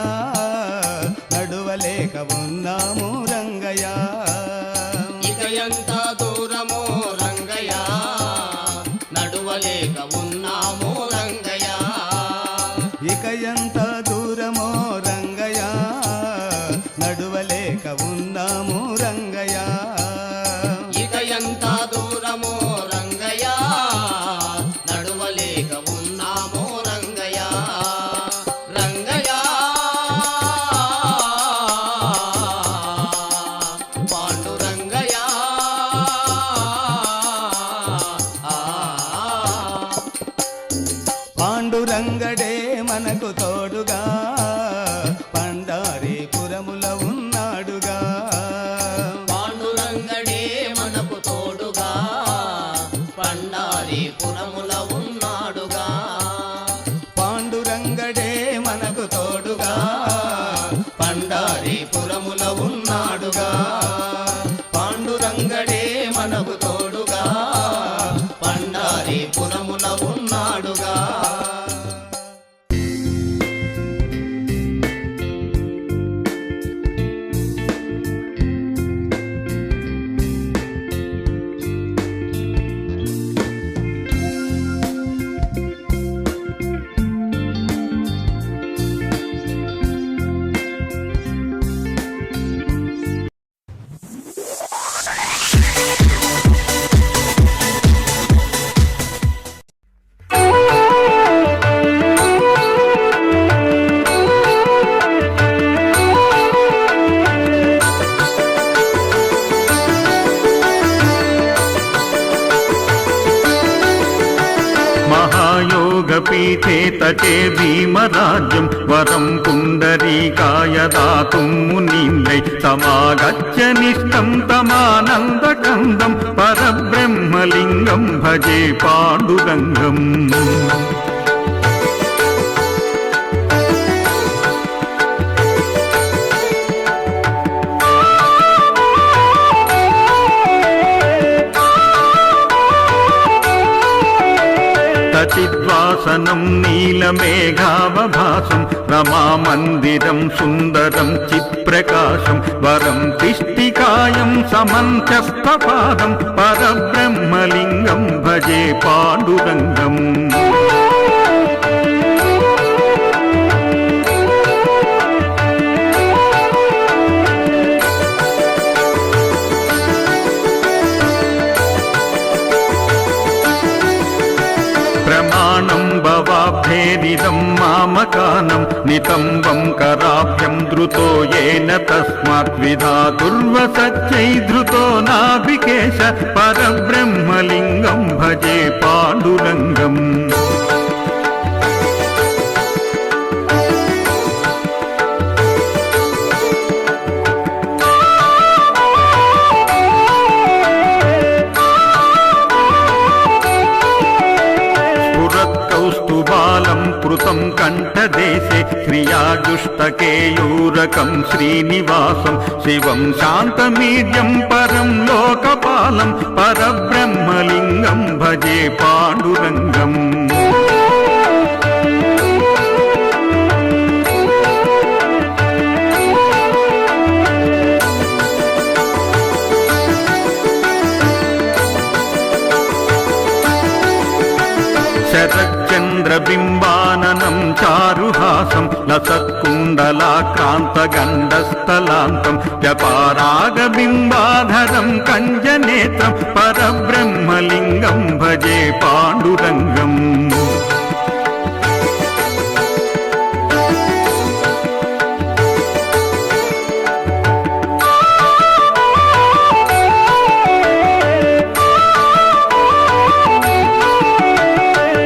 నడువలేక ఉన్నాము రంగయ్య ఇక ఎంత దూరమో రంగయ్య నడువలేక ఉన్నాము రంగయ్య ఇక ఎంత దూరమో రంగయ్య నడువలేక ఉన్నాము రంగయ్య ఇక ఎంత దూరమో రంగయ్య నడువలేక ఉన్నాము రంగయ్య రంగయ్య పాండురంగయ్య పాండురంగడే మనకు తోడుగా పండారీపురముల ఉన్నాడుగా పాండురంగడే మనకు తోడుగా పండారీపురముల ఉన్నాడుగా పాండురంగడే మనకు తోడుగా పండారీపురముల ఉన్నాడుగా పాండురంగడే మనకు తోడుగా పండారీపురముల ఉన్నాడుగా महायोगपीठे तटे भीमराज्यं वरं पुण्डरीकाय दातुं मुनीन्द्रै समागच्छ निष्ठं तमानन्दकन्दं परब्रह्मलिङ्गं भजे पाण्डुरङ्गम् సచిద్వాసనం నీలమేఘావభాసం రమామందిరం సుందరం చిత్ప్రకాశం వరం తిష్టికాయం సమంతస్థపాదం పరబ్రహ్మలింగం భజే పాండురంగం. ప్రమాణం భవాబ్ధేరిదం మామకానం నితంబం కరాభ్యం ధృతో ఏన తస్మాత్ విధాతుర్వసచ్చై ధృతో నాభికేశ పరబ్రహ్మలింగం భజే పాండురంగం. కౌస్తుబాలం కృతం కంఠదేశే శ్రియాజుష్టకేయూరకం శ్రీనివాసం శివం శాంతమీడ్యం పరం లోకపాలం పరబ్రహ్మలింగం భజే పాండురంగం. శరచంద్రబింబాననం చారుహాసం లసత్కుండలాక్రాంతగండస్థలాంతం వ్యపారాగబింబాధరం కంజనేత్రం పరబ్రహ్మలింగం భజే పాండురంగం.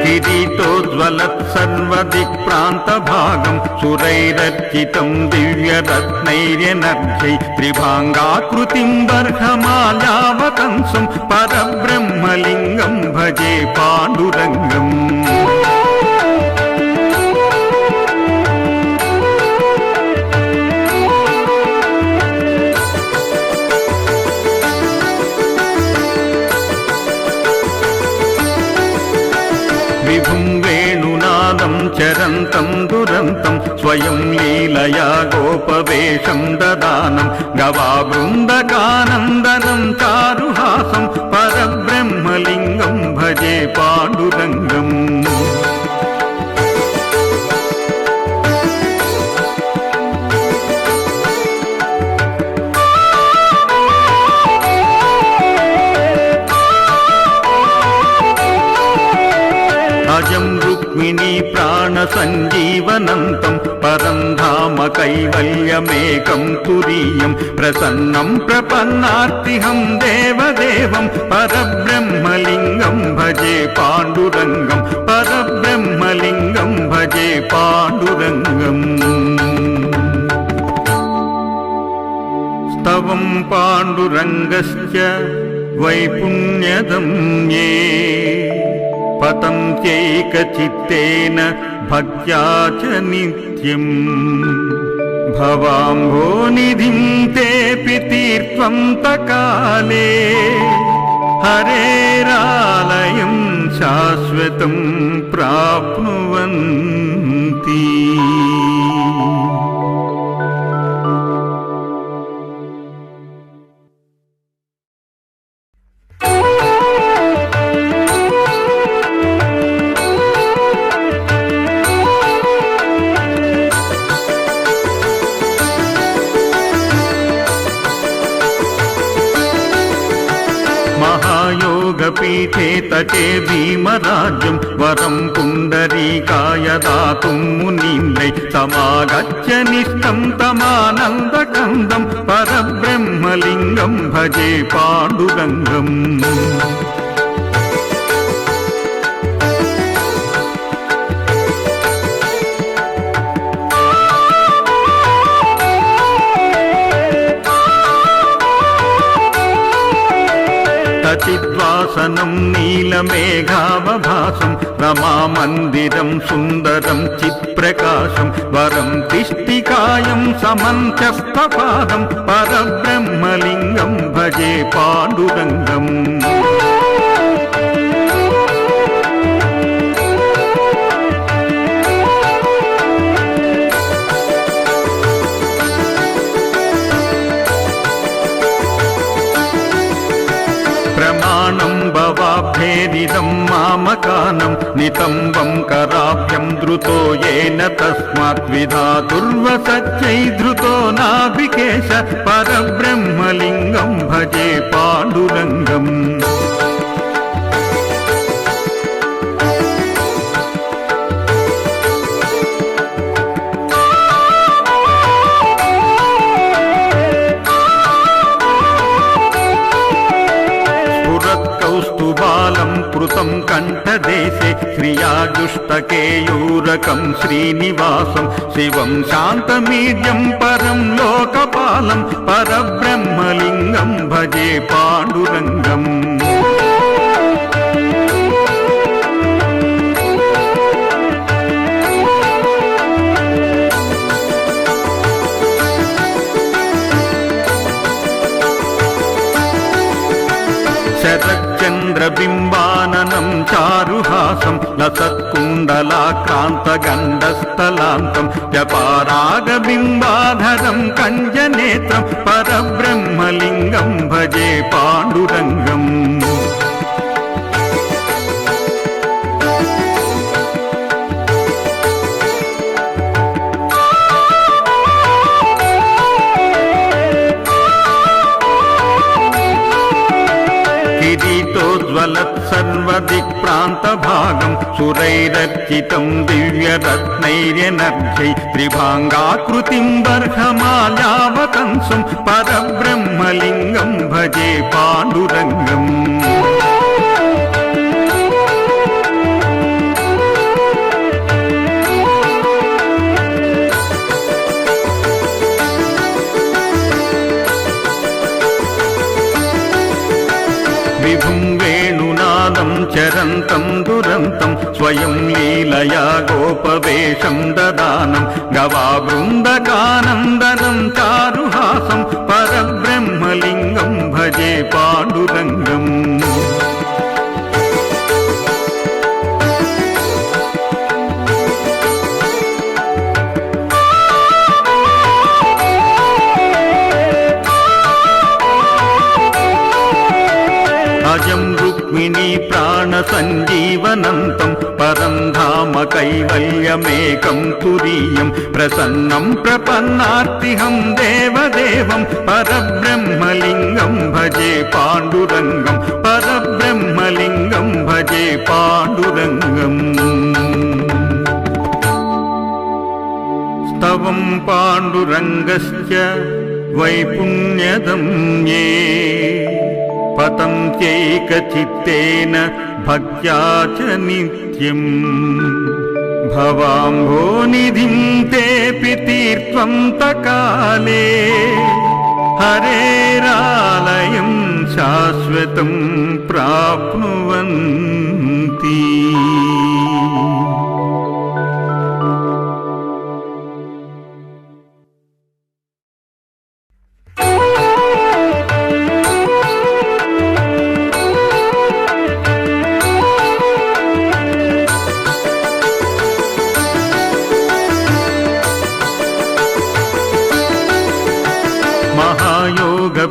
కిరీటోజ్వలత్సర్వదిక్ప్రాంతభాగం సురైరర్చితం దివ్యరత్నైర్యనర్ఘ్యై త్రిభాంగాకృతిం బర్హమాల్యావతంసం పరబ్రహ్మలింగం భజే పాండురంగం. విభుం వేణునాదం చరంతం దురంతం స్వయం లీలయా గోపవేషం దదానం గవాబృందకానందనం చారుహాసం పరబ్రహ్మలింగం భజే పాండురంగం. అజం రుక్మిణీ ప్రాణసంజీవనంతం పరం ధామ కైవల్యమేకం తురీయం ప్రసన్నం ప్రపన్నార్తిహం దేవదేవం పరబ్రహ్మలింగం భజే పాండురంగం పరబ్రహ్మలింగం భజే పాండురంగం. స్తవం పాండురంగస్య వైపుణ్యదం ఏ పతంత్యైకచిత్తేన భక్త్యా చ నిత్యం భవాంభోనిధిం తేపి తీర్థం తకాలే హరేరాలయం శాశ్వతం ప్రాప్నువంతి. महायोगपीठे तटे भीमराज्यं वरं पुण्डरीकाय दातुं मुनीन्द्रै समागच्छ निष्ठं तमानन्दकन्दं परब्रह्मलिङ्गं भजे पाण्डुरङ्गम्. సచిద్వాసనం నీలమేఘావభాసం రమామందిరం సుందరం చిత్ప్రకాశం వరం తిష్టికాయం సమంతస్థపాదం పరబ్రహ్మలింగం భజే పాండురంగం. ప్రమాణం భవాభేదిదం మామకానం నితంబం కరాభ్యం ధృతో ఏన తస్మాత్ విధాతుర్వసచ్చై ధృతో నాభికేశ పరబ్రహ్మలింగం భజే పాండురంగం. కౌస్తుభాలం కృతం కంఠదేశే శ్రియాజుష్టకేయూరకం శ్రీనివాసం శివం శాంతమీడ్యం పరం లోకపాలం పరబ్రహ్మలింగం భజే పాండురంగం. శరచంద్రబింబాననం చారుహాసం లసత్కుండలాక్రాంతగండస్థలాంతం వ్యపారాగబింబాధరం కంజనేత్రం పరబ్రహ్మలింగం భజే పాండురంగం. కిరీటోజ్వలత్సర్వదిక్ప్రాంతభాగం సురైరర్చితం దివ్యరత్నైర్యనర్ఘ్యై త్రిభాంగాకృతిం బర్హమాల్యావతంసం పరబ్రహ్మలింగం భజే పాండురంగం. విభుం వేణునాదం చరంతం దురంతం స్వయం లీలయా గోపవేషం దదానం గవాబృందకానందనం చారుహాసం పరబ్రహ్మలింగం భజే పాండురంగం. అజం రుక్మిణీ ప్రాణసంజీవనంతం పరం ధామ కైవల్యమేకం తురీయం ప్రసన్నం ప్రపన్నార్తిహం దేవదేవం పరబ్రహ్మలింగం భజే పాండురంగం. పరబ్రహ్మలింగం భజే పాండురంగం. స్తవం పాండురంగస్య వైపుణ్యదం ఏ పతంత్యైకచిత్తేన భక్త్యా చ నిత్యం భవాంభోనిధిం తేపి తీర్త్వం తకాలే హరేరాలయం శాశ్వతం ప్రాప్నువంతి.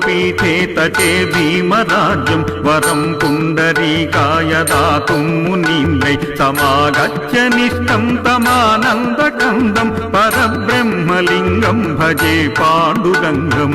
పీఠే తటే భీమరాజ్యం వరం పుండరీకాయ దాతుం మునీంద్రై సమాగచ్చ నిష్టం తమానందకందం పరబ్రహ్మలింగం భజే పాండురంగం.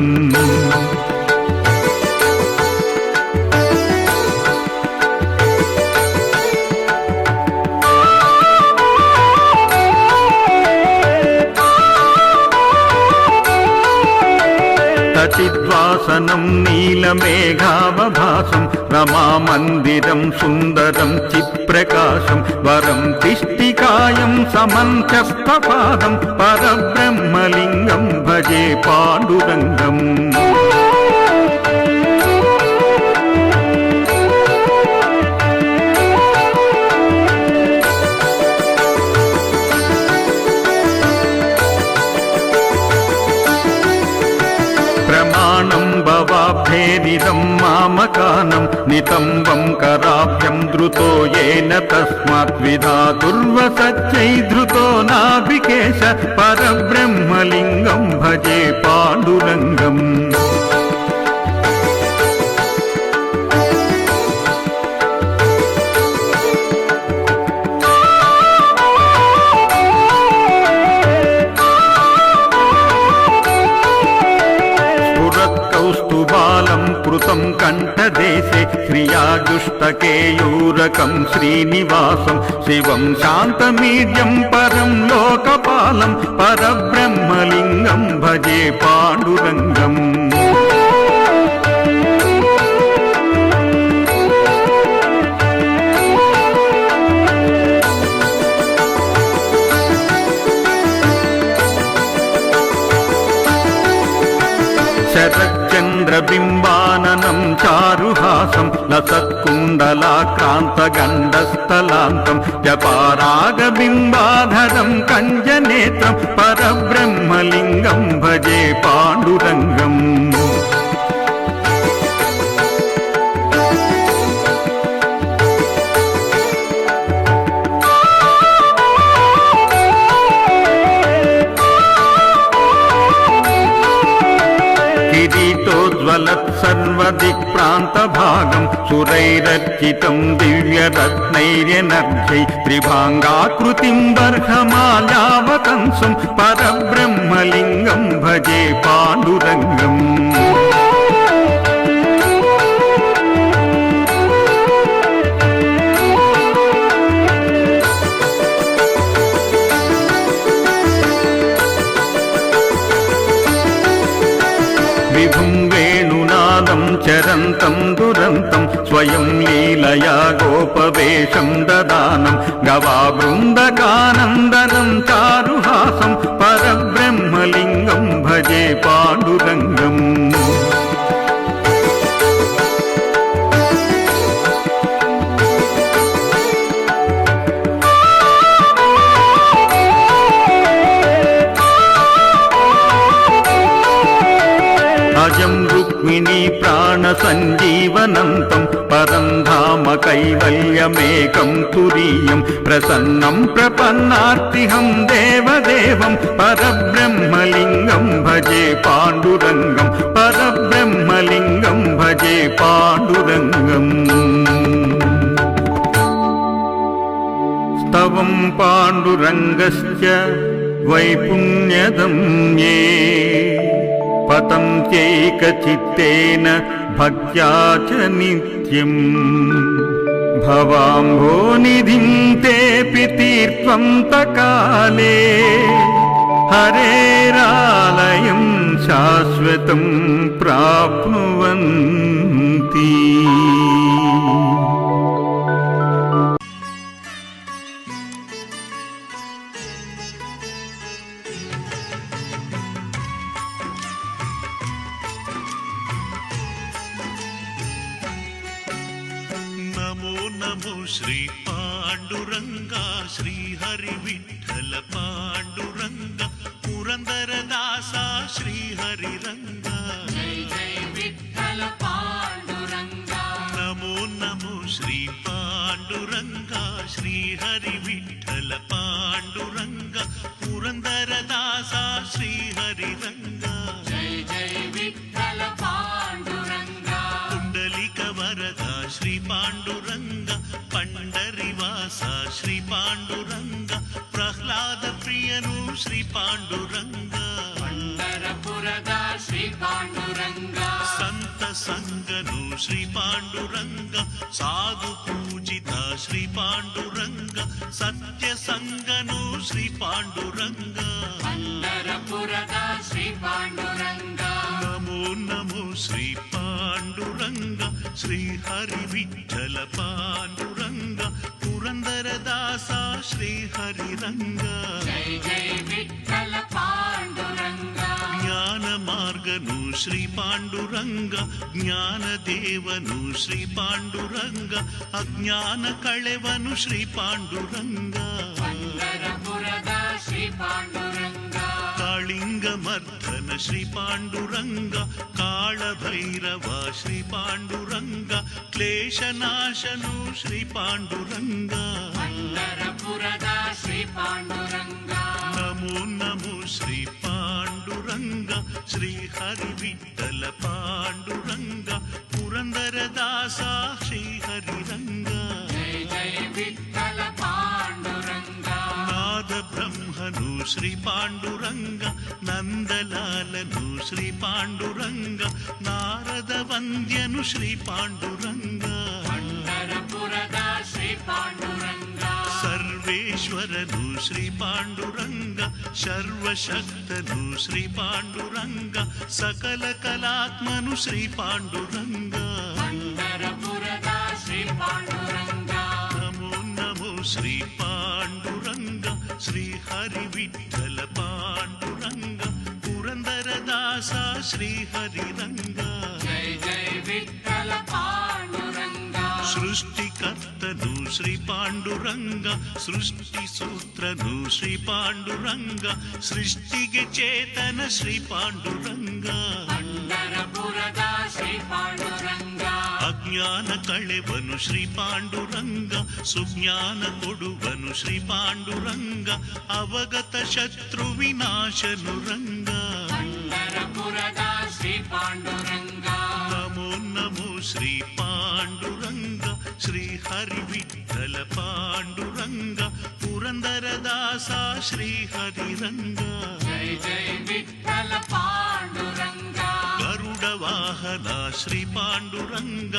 చిద్వాసనం నీలమేఘావభాసం రమామందిరం సుందరం చిత్ప్రకాశం వరం తిష్టికాయం సమంచస్థపాదం పరబ్రహ్మలింగం భజే పాండురంగం. ప్రమాణం భవాభేదిదం మామకానం నితంబం కరాభ్యం ధృతో ఏన తస్మాత్ విధాతుర్వసచ్చై ధృతో నాభికేశ పరబ్రహ్మలింగం భజే పాండురంగం. శ్రియాజుష్టకేయూరకం శ్రీనివాసం శివం శాంతమీడ్యం పరం లోకపాలం పరబ్రహ్మలింగం భజే పాండురంగం. శరచంద్రబింబాననం చారుహాసం లసత్కుండలాక్రాంతగండస్థలాంతం జపారాగబింబాధరం కంజనేత్రం పరబ్రహ్మలింగం భజే పాండురంగం. సర్వదిక్ప్రాంతభాగం సురైరర్చితం దివ్యరత్నైర్యనర్ఘ్యై త్రిభాంగాకృతిం బర్హమాల్యావకంసం పరబ్రహ్మలింగం భజే పాండురంగం. విభుం వేణునాదం చరంతం దురంతం స్వయం లీలయా గోపవేషం దదానం గవాబృందకానందనం చారుహాసం పరబ్రహ్మలింగం భజే పాండురంగం. అజం రుక్మిణీ ప్రాణసంజీవనంతం పరం ధామ కైవల్యమేకం తురీయం ప్రసన్నం ప్రపన్నార్తిహం దేవదేవం పరబ్రహ్మలింగం భజే పాండురంగం పరబ్రహ్మలింగం భజే పాండురంగం. స్తవం పాండురంగస్య వైపుణ్యదం ఏ పతంత్యైకచిత్తేన భక్త్యా చ నిత్యం భవాంభోనిధిం తేపి తీర్థం తకాలే హరేరాలయం శాశ్వతం ప్రాప్నువంతి. శ్రీ పాండురంగా శ్రీహరి విఠల పాండురంగ పురందరదాస శ్రీహరి రంగా జై జై విఠల పాండురంగా. నమో నమో శ్రీ పాండురంగా శ్రీహరి విఠల పాండురంగ పురందరదాస శ్రీహరి రంగా జై జై విఠల పాండురంగా. పుండలిక వరద శ్రీ పాండురంగ పండరివాస శ్రీ పాండురంగ ప్రహ్లాద ప్రియను శ్రీ పాండురంగ పండరపుರದ శ్రీ పాండురంగా. సంత సంగను శ్రీ పాండురంగ సాధు పూజిత శ్రీ పాండురంగ సత్య సంగను శ్రీ పాండురంగ పండరపుರದ శ్రీ పాండురంగా. నమో నమో శ్రీ పాండురంగ శ్రీ హరి విఠల పాండురంగ పురందరదాస శ్రీ హరి రంగ జై జై విఠల పాండురంగా. జ్ఞాన మార్గను శ్రీ పాండురంగ జ్ఞానదేవను శ్రీ పాండుರಂಗ ಅಜ್ಞಾನ ಕಳೆವನು ಶ್ರೀ ಪಾಂಡುರಂಗ ಪಂಡರಪುರದ ಶ್ರೀ ಪಾಂಡುರಂಗ ಕಾಳಿಂಗ ಮರ್ದನ ಶ್ರೀ ಪಾಂಡುರಂಗ ಕಾಳಭೈರವ ಶ್ರೀ ಪಾಂಡುರಂಗ ಕ್ಲೇಶನಾಶನು ಶ್ರೀ ಪಾಂಡುರಂಗ ಪಂಡರಪುರದ ಶ್ರೀ ಪಾಂಡುರಂಗ ನಮೋ ನಮೋ ಶ್ರೀ ಪಾಂಡುರಂಗ ಶ್ರೀ ಹರಿ ವಿಠಲ ಪಾಂಡುರಂಗ ಪುರಂದರದಾಸ ಶ್ರೀ ಹರಿರಂಗ ಜಯ ಜಯ ವಿಠಲ ಪಾಂಡುರಂಗ ನಾದ ಬ್ರಹ್ಮನು ಶ್ರೀ ಪಾಂಡುರಂಗ, ನಂದಲಾಲನು ಶ್ರೀ ಪಾಂಡುರಂಗ, ನಾರದ ವಂದ್ಯನು ಶ್ರೀ ಪಾಂಡುರಂಗ, ಪಂಢರಪುರದ ಶ್ರೀ ಪಾಂಡುರಂಗ, ಸರ್ವೇಶ್ವರನು ಶ್ರೀ ಪಾಂಡುರಂಗ, ಸರ್ವಶಕ್ತನು ಶ್ರೀ ಪಾಂಡುರಂಗ, ಸಕಲ ಕಲಾತ್ಮನು ಶ್ರೀ ಪಾಂಡುರಂಗ, ಪಂಢರಪುರದ ಶ್ರೀ ಪಾಂಡುರಂಗ. ನಮೋ ನಮೋ ಶ್ರೀ ಪಾಂಡುರಂಗ, ಶ್ರೀ ಹರಿ ವಿಠಲ ಪಾಂಡುರಂಗ, ಪುರಂದರದಾಸ ಶ್ರೀ ಹರಿರಂಗ, ಜೈ ಜೈ ವಿಠಲ ಪಾಂಡುರಂಗ. ಸೃಷ್ಟಿಕರ್ತನು ಶ್ರೀ ಪಾಂಡುರಂಗ, ಸೃಷ್ಟಿ ಸೂತ್ರನು ಶ್ರೀ ಪಾಂಡುರಂಗ, ಸೃಷ್ಟಿಗೆ ಚೇತನ ಶ್ರೀ ಪಾಂಡುರಂಗ, ಪಂಢರಪುರದ ಶ್ರೀ ಪಾಂಡುರಂಗ, ಅಜ್ಞಾನ ಕಳೆವನು ಶ್ರೀ ಪಾಂಡುರಂಗ, ಸುಜ್ಞಾನ ಕೊಡುವನು ಶ್ರೀ ಪಾಂಡುರಂಗ, ಅವಗತ ಶತ್ರು ವಿನಾಶನು ರಂಗ, ಪಂಢರಪುರದ ಶ್ರೀ ಪಾಂಡುರಂಗ. ನಮೋ ನಮೋ ಶ್ರೀ ಪಾಂಡುರಂಗ, ಶ್ರೀ ಹರಿ ವಿಠಲ ಪಾಂಡುರಂಗ, ಪುರಂದರದಾಸ ಶ್ರೀ ಹರಿರಂಗ, ಜೈ ಜೈ ವಿಠಲ ಪಾಂಡುರಂಗ. ಗರುಡ ವಾಹನ ಶ್ರೀ ಪಾಂಡುರಂಗ,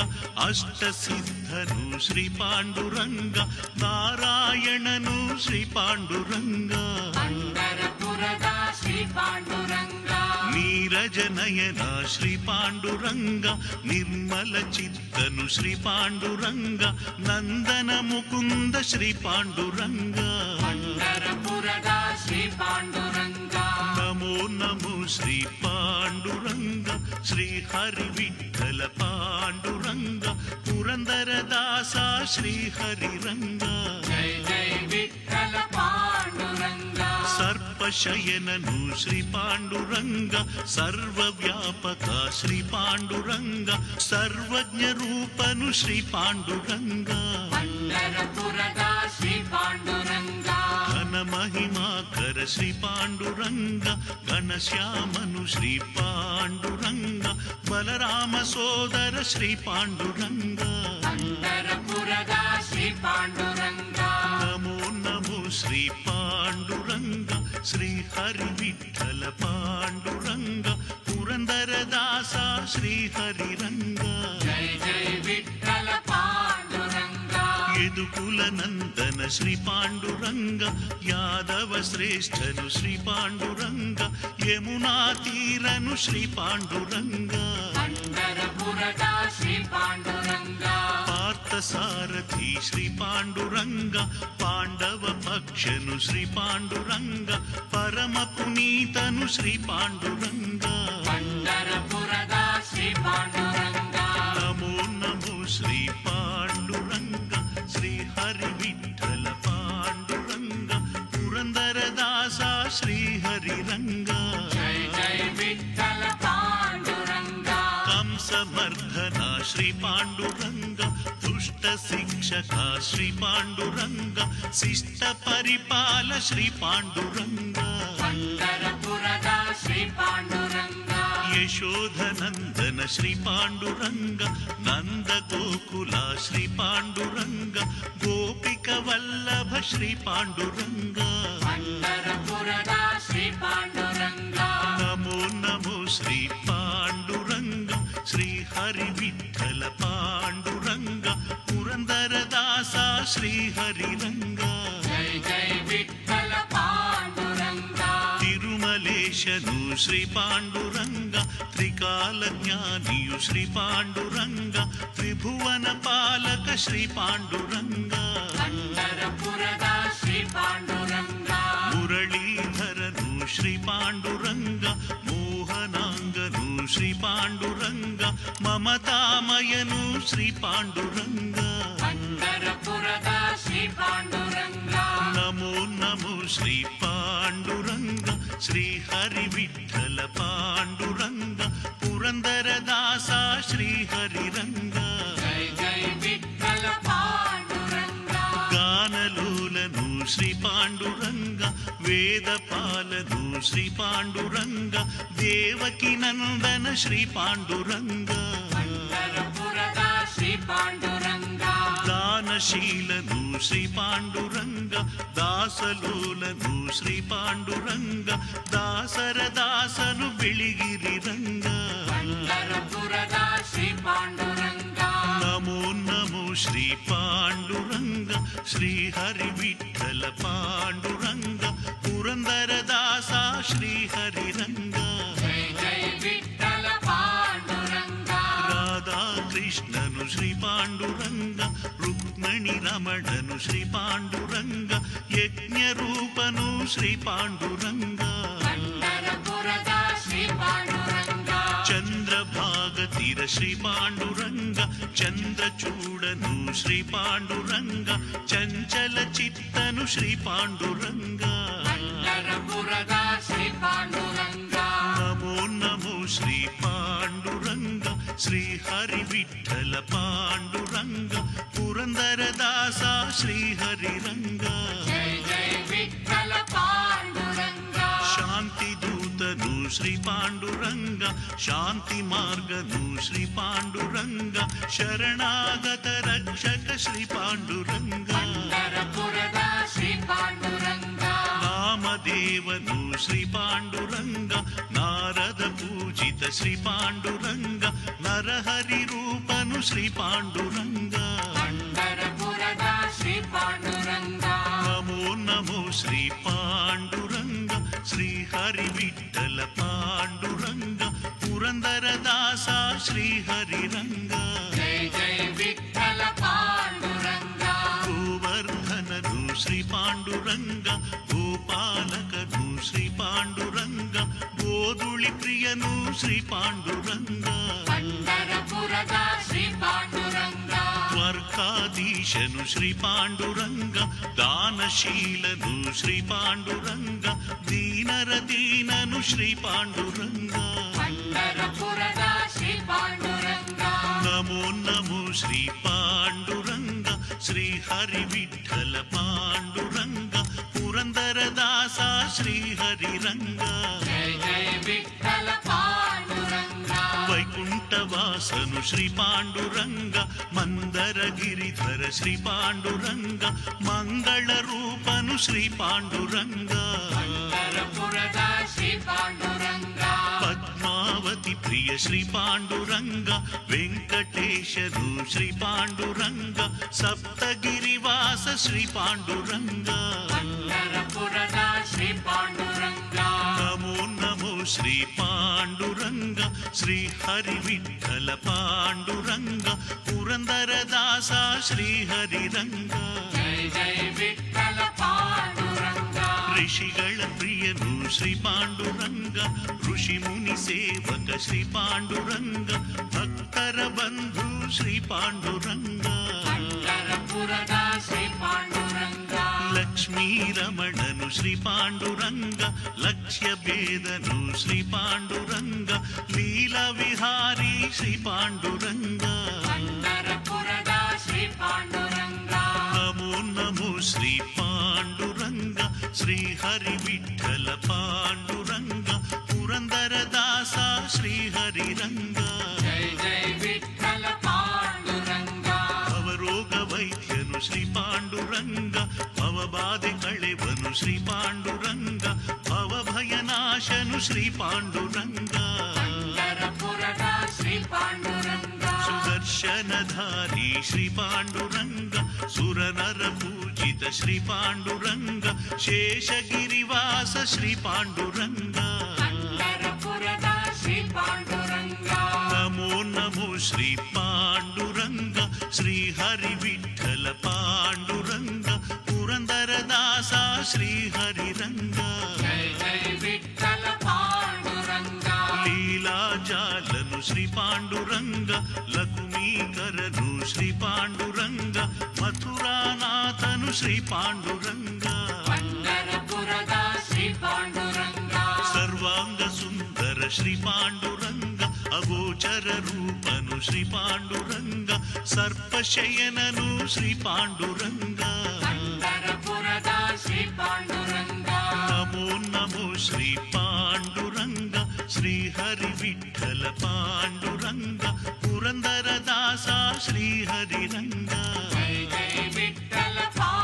ಅಷ್ಟಸಿದ್ಧನು ಶ್ರೀ ಪಾಂಡುರಂಗ, ನಾರಾಯಣನು ಶ್ರೀ ಪಾಂಡುರಂಗ, ಪಂಢರಪುರದ ಶ್ರೀ ಪಾಂಡುರಂಗ, ನೀರಜನಯನ ಶ್ರೀ ಪಾಂಡುರಂಗ, ನಿರ್ಮಲ ಚಿತ್ತನು ಶ್ರೀ ಪಾಂಡುರಂಗ, ನಂದನ ಮುಕುಂದ ಶ್ರೀ ಪಾಂಡುರಂಗ, ಪಂಢರಪುರದ ಶ್ರೀ ಪಾಂಡುರಂಗ. ನಮೋ ನಮೋ ಶ್ರೀ ಪಾಂಡುರಂಗ, ಶ್ರೀ ಹರಿ ವಿಠಲ ಪಾಂಡುರಂಗ, ಪುರಂದರದಾಸ ಶ್ರೀ ಹರಿರಂಗ, ಜೈ ಜೈ ವಿಠಲ ಪಾಂಡುರಂಗ. ಸರ್ಪಶಯನನು ಶ್ರೀ ಪಾಂಡುರಂಗ, ಸರ್ವವ್ಯಾಪಕ ಶ್ರೀ ಪಾಂಡುರಂಗ, ಸರ್ವಜ್ಞ ರೂಪನು ಶ್ರೀ ಪಾಂಡುರಂಗ, ಪಂಢರಪುರದ ಶ್ರೀ ಪಾಂಡುರಂಗ, ಘನ ಮಹಿಮಾಕರ ಶ್ರೀ ಪಾಂಡುರಂಗ, ಘನಶ್ಯಾಮನು ಶ್ರೀ ಪಾಂಡುರಂಗ, ಬಲರಾಮ ಸೋದರ ಶ್ರೀ ಪಾಂಡುರಂಗ, ಪಂಢರಪುರದ ಶ್ರೀ ಪಾಂಡುರಂಗ. ನಮೋ ನಮೋ ಶ್ರೀ ಪಾಂಡುರಂಗ, ಶ್ರೀ ಹರಿ ವಿಠಲ ಪಾಂಡುರಂಗ, ಪುರಂದರದಾಸ ಶ್ರೀ ಹರಿರಂಗ, ಜೈ ಜೈ ವಿಠಲ ಪಾಂಡುರಂಗ. ಯದುಕುಲ ನಂದನ ಶ್ರೀ ಪಾಂಡುರಂಗ, ಯಾದವ ಶ್ರೇಷ್ಠನು ಶ್ರೀ ಪಾಂಡುರಂಗ, ಯಮುನಾ ತೀರನು ಶ್ರೀ ಪಾಂಡುರಂಗ, ಪಂಢರಪುರದ ಶ್ರೀ ಪಾಂಡುರಂಗ, ಪಾರ್ಥ ಸಾರಥಿ ಶ್ರೀ ಪಾಂಡುರಂಗ, ಪಾಂಡವ ಪಕ್ಷನು ಶ್ರೀ ಪಾಂಡುರಂಗ, ಪರಮ ಪುನೀತನು ಶ್ರೀ ಪಾಂಡುರಂಗ, ಪಂಢರಪುರದ ಶ್ರೀ ಪಾಂಡುರಂಗ. ನಮೋ ನಮೋ ಶ್ರೀ ಪಾಂಡುರಂಗ, ಶ್ರೀ ಹರಿ ವಿಠಲ ಪಾಂಡುರಂಗ, ಪುರಂದರದಾಸ ಶ್ರೀ ಹರಿರಂಗ, ಜೈ ಜೈ ವಿಠಲ ಪಾಂಡುರಂಗ. ಕಂಸಮರ್ಧನ ಶ್ರೀ ಪಾಂಡುರಂಗ, ದುಷ್ಟ ಶಿಕ್ಷಕ ಶ್ರೀ ಪಾಂಡುರಂಗ, ಶಿಷ್ಟ ಪರಿಪಾಲ ಶ್ರೀ ಪಾಂಡುರಂಗ, ಪಂಢರಪುರದ ಶ್ರೀ ಪಾಂಡುರಂಗ, ಯಶೋಧನಂದನ ಶ್ರೀ ಪಾಂಡುರಂಗ, ನಂದ ಗೋಕುಲ ಶ್ರೀ ಪಾಂಡುರಂಗ, ಗೋಪಿಕ ವಲ್ಲಭ ಶ್ರೀ ಪಾಂಡುರಂಗ, ಪಂಢರಪುರದ ಶ್ರೀ ಪಾಂಡುರಂಗ. ನಮೋ ನಮೋ ಶ್ರೀ ಪಾಂಡುರಂಗ, ಶ್ರೀ ಹರಿ ವಿಠಲ ಪಾಂಡುರಂಗ, ಪುರಂದರದಾಸ ಶ್ರೀ ಹರಿರಂಗ, ಜೈ ಜೈ ವಿಠಲ ಪಾಂಡುರಂಗ. ತಿರುಮಲೇಶನು ಶ್ರೀ ಪಾಂಡುರಂಗ, ತ್ರಿಕಾಲ ಜ್ಞಾನಿಯು ಶ್ರೀ ಪಾಂಡುರಂಗ, ತ್ರಿಭುವನ ಪಾಲಕ ಶ್ರೀ ಪಾಂಡುರಂಗ, ಪಂಢರಪುರದ ಶ್ರೀ ಪಾಂಡುರಂಗ, ಮುರಳೀಧರನು ಶ್ರೀ ಪಾಂಡುರಂಗ, ಮೋಹನಾಂಗನು ಶ್ರೀ ಪಾಂಡುರಂಗ, ಮಮತಾಮಯನು ಶ್ರೀ ಪಾಂಡುರಂಗ, ಪಂಢರಪುರದ ಶ್ರೀ ಪಾಂಡುರಂಗ. ನಮೋ ನಮೋ ಶ್ರೀ ಪಾಂಡುರಂಗ, ಶ್ರೀ ಹರಿ ವಿಠಲ ಪಾಂಡುರಂಗ, ಪುರಂದರದಾಸ ಶ್ರೀ ಹರಿರಂಗ, ಜೈ ಜೈ ವಿಠಲ ಪಾಂಡುರಂಗ. ಗಾನಲೋಲನು ಶ್ರೀ ಪಾಂಡುರಂಗ, ವೇದ ಪಾಲನು ಶ್ರೀ ಪಾಂಡುರಂಗ, ದೇವಕಿ ನಂದನ ಶ್ರೀ ಪಾಂಡುರಂಗ, ಪಂಢರಪುರದ ಶ್ರೀ ಪಾಂಡುರಂಗ, ದಾನಶೀಲನು ಶ್ರೀ ಪಾಂಡುರಂಗ ದಾಸಲೋಲನು ಶ್ರೀ ಪಾಂಡುರಂಗ ದಾಸರ ದಾಸನು ಬಿಳಿಗಿರಿ ರಂಗ ಪಂಢರಪುರದ ಶ್ರೀ ಪಾಂಡುರಂಗ ನಮೋ ನಮೋ ಶ್ರೀ ಪಾಂಡುರಂಗ ಶ್ರೀ ಹರಿ ವಿಠಲ ಪಾಂಡುರಂಗ ಪುರಂದರ ದಾಸ ಶ್ರೀ ಹರಿರಂಗ ಜೈ ಜೈ ವಿಠಲ ಪಾಂಡುರಂಗ ರಾಧಾ ಕೃಷ್ಣನು ಶ್ರೀ ಪಾಂಡುರಂಗ ರುಕ್ಮಣಿ ರಮಣನು ಶ್ರೀ ಪಾಂಡುರಂಗ ಯಜ್ಞ ರೂಪನು ಶ್ರೀ ಪಾಂಡುರಂಗ ಪಂಢರಪುರದ ಶ್ರೀ ಪಾಂಡುರಂಗ ಚಂದ್ರಭಾಗತಿರ ಶ್ರೀ ಪಾಂಡುರಂಗ ಚಂದ್ರಚೂಡನು ಶ್ರೀ ಪಾಂಡುರಂಗ ಚಂಚಲ ಚಿತ್ತನು ಶ್ರೀ ಪಾಂಡುರಂಗ ಪಂಢರಪುರದ ಶ್ರೀ ಪಾಂಡುರಂಗ ನಮೋ ನಮೋ ಶ್ರೀ ಪಾಂಡುರಂಗ ಶ್ರೀ ಹರಿ ವಿಠಲ ಪಾಂಡುರಂಗ ಪುರಂದರ ದಾಸ ಶ್ರೀ ಹರಿರಂಗ ಜೈ ಜೈ ವಿಠಲ ಪಾಂಡುರಂಗ ಶಾಂತಿ ದೂತನು ಶ್ರೀ ಪಾಂಡುರಂಗ ಶಾಂತಿ ಮಾರ್ಗನು ಶ್ರೀ ಪಾಂಡುರಂಗ ಶರಣಾಗತ ರಕ್ಷಕ ಶ್ರೀ ಪಾಂಡುರಂಗ ಪಂಢರಪುರದ ಶ್ರೀ ಪಾಂಡುರಂಗ ನಾಮದೇವನು ಶ್ರೀ ಪಾಂಡುರಂಗ ನಾರದ ಪೂಜಿತ ಶ್ರೀ ಪಾಂಡುರಂಗ ನರಹರಿ ರೂಪನು ಶ್ರೀ ಪಾಂಡುರಂಗ ಪಂಢರಪುರದ ಶ್ರೀ ಪಾಂಡುರಂಗ ನಮೋ ನಮೋ ಶ್ರೀ ಪಾಂಡುರಂಗ ಶ್ರೀ ಹರಿ ವಿಠಲ ಪಾಂಡುರಂಗ ಪುರಂದರ ದಾಸ ಶ್ರೀ ಹರಿರಂಗ ಜೈ ಜೈ ವಿಠಲ ಪಾಂಡುರಂಗ ಗೋವರ್ಧನನು ಶ್ರೀ ಪಾಂಡುರಂಗ ಗೋಪಾಲಕನು ಶ್ರೀ ಪಾಂಡುರಂಗ ಗೋಧುಳಿ ಪ್ರಿಯನು ಶ್ರೀ ಪಾಂಡುರಂಗ ಪಂಢರಪುರದ ಶ್ರೀ ಪಾಂಡುರಂಗ ದ್ವಾರಕಾಧೀಶನು ಶ್ರೀ ಪಾಂಡುರಂಗ ದಾನಶೀಲನು ಶ್ರೀ ಪಾಂಡುರಂಗ ದೀನರ ದೀನನು ಶ್ರೀ ಪಾಂಡುರಂಗ ಪಂಢರಪುರದ ಶ್ರೀ ಪಾಂಡುರಂಗ ನಮೋ ನಮೋ ಶ್ರೀ ಪಾಂಡುರಂಗ ಶ್ರೀ ಹರಿ ವಿಠಲ ಪಾಂಡುರಂಗ ಪುರಂದರ ದಾಸ ಶ್ರೀ ಹರಿರಂಗ ಜೈ ಜೈ ವಿಠಲ ಪಾಂಡುರಂಗ ವೈಕುಂಠವಾಸನು ಶ್ರೀ ಪಾಂಡುರಂಗ ಮಂದರ ಗಿರಿಧರ ಶ್ರೀ ಪಾಂಡುರಂಗ ಮಂಗಳ ರೂಪನು ಶ್ರೀ ಪಾಂಡುರಂಗ ಪಂಢರಪುರದ ಶ್ರೀ ಪಾಂಡುರಂಗ ಪದ್ಮಾವತಿ ಪ್ರಿಯ ಶ್ರೀ ಪಾಂಡುರಂಗ ವೆಂಕಟೇಶನು ಶ್ರೀ ಪಾಂಡುರಂಗ ಸಪ್ತಗಿರಿವಾಸ ಶ್ರೀ ಪಾಂಡುರಂಗ ಪಂಢರಪುರದ ಶ್ರೀ ಪಾಂಡುರಂಗ ನಮೋ ನಮೋ ಶ್ರೀ ಪಾಂಡುರಂಗ ಶ್ರೀ ಹರಿ ವಿಠಲ ಪಾಂಡುರಂಗ ಪುರಂದರ ದಾಸ ಶ್ರೀ ಹರಿರಂಗ ಜೈ ಜೈ ವಿಠಲ ಪಾಂಡುರಂಗ ಋಷಿಗಳ ಪ್ರಿಯನು ಶ್ರೀ ಪಾಂಡುರಂಗ ಋಷಿ ಮುನಿ ಸೇವಕ ಶ್ರೀ ಪಾಂಡುರಂಗ ಭಕ್ತರ ಬಂಧು ಶ್ರೀ ಪಾಂಡುರಂಗ ಪಂಢರಪುರದ ಶ್ರೀ ಪಾಂಡುರಂಗ ಲಕ್ಷ್ಮೀ ರಮಣನು ಶ್ರೀ ಪಾಂಡುರಂಗ ಲಕ್ಷ್ಯ ಭೇದನು ಶ್ರೀ ಪಾಂಡುರಂಗ ಲೀಲಾ ವಿಹಾರಿ ಶ್ರೀ ಪಾಂಡುರಂಗ ಪಂಢರಪುರದ ಶ್ರೀ ಪಾಂಡುರಂಗ ನಮೋ ನಮೋ ಶ್ರೀ ಪಾಂಡುರಂಗ ಶ್ರೀ ಹರಿ ವಿಠಲ ಪಾಂಡುರಂಗ ಪುರಂದರ ದಾಸ ಶ್ರೀ ಹರಿರಂಗ ಜೈ ಜೈ ವಿಠಲ ಪಾಂಡುರಂಗ ಭವರೋಗ ವೈದ್ಯನು ಶ್ರೀ ಪಾಂಡುರಂಗ ಭವಬಾಧೆ ಕಳೆವನು ಶ್ರೀ ಪಾಂಡುರಂಗ ಭವಭಯನಾಶನು ಶ್ರೀ ಪಾಂಡುರಂಗ ಪಂಢರಪುರದ ಶ್ರೀ ಪಾಂಡುರಂಗ ಸುದರ್ಶನಧಾರಿ ಶ್ರೀ ಪಾಂಡುರಂಗ ಸುರನರ ಪೂಜಿತ ಶ್ರೀ ಪಾಂಡುರಂಗ ಶೇಷಗಿರಿವಾಸ ಶ್ರೀ ಪಾಂಡುರಂಗ ಪಂಢರಪುರದ ಶ್ರೀ ಪಾಂಡುರಂಗ ನಮೋ ನಮೋ ಶ್ರೀ ಪಾಂಡುರಂಗ ಶ್ರೀ ಹರಿ ವಿಠಲ ಪಾಂಡುರಂಗ ಪುರಂದರ ದಾಸ ಶ್ರೀ ಹರಿರಂಗ ಜೈ ಜೈ ವಿಠಲ ಪಾಂಡುರಂಗ ಲೀಲಾ ಜಾಲನು ಶ್ರೀ ಪಾಂಡುರಂಗ ಲಕುಮೀಕರನು ಶ್ರೀ ಪಾಂಡುರಂಗ ಮಥುರಾನಾಥನು ಶ್ರೀ ಪಾಂಡುರಂಗ ಪಂಢರಪುರದ ಶ್ರೀ ಪಾಂಡುರಂಗ ಸರ್ವಾಂಗ ಸುಂದರ ಶ್ರೀ ಪಾಂಡುರಂಗ ಅಗೋಚರ ರೂಪನು ಶ್ರೀ ಪಾಂಡುರಂಗ ಸರ್ಪಶಯನನು ಶ್ರೀ ಪಾಂಡುರಂಗ ಪಂಢರಪುರದ ಶ್ರೀ ಪಾಂಡುರಂಗ ನಮೋ ನಮೋ ಶ್ರೀ ಪಾಂಡುರಂಗ ಶ್ರೀ ಹರಿ ವಿಠಲ ಪಾಂಡುರಂಗ ಪುರಂದರ ದಾಸ ಶ್ರೀ ಹರಿರಂಗ ಜೈ ಜೈ ವಿಠಲ ಪಾಂಡುರಂಗ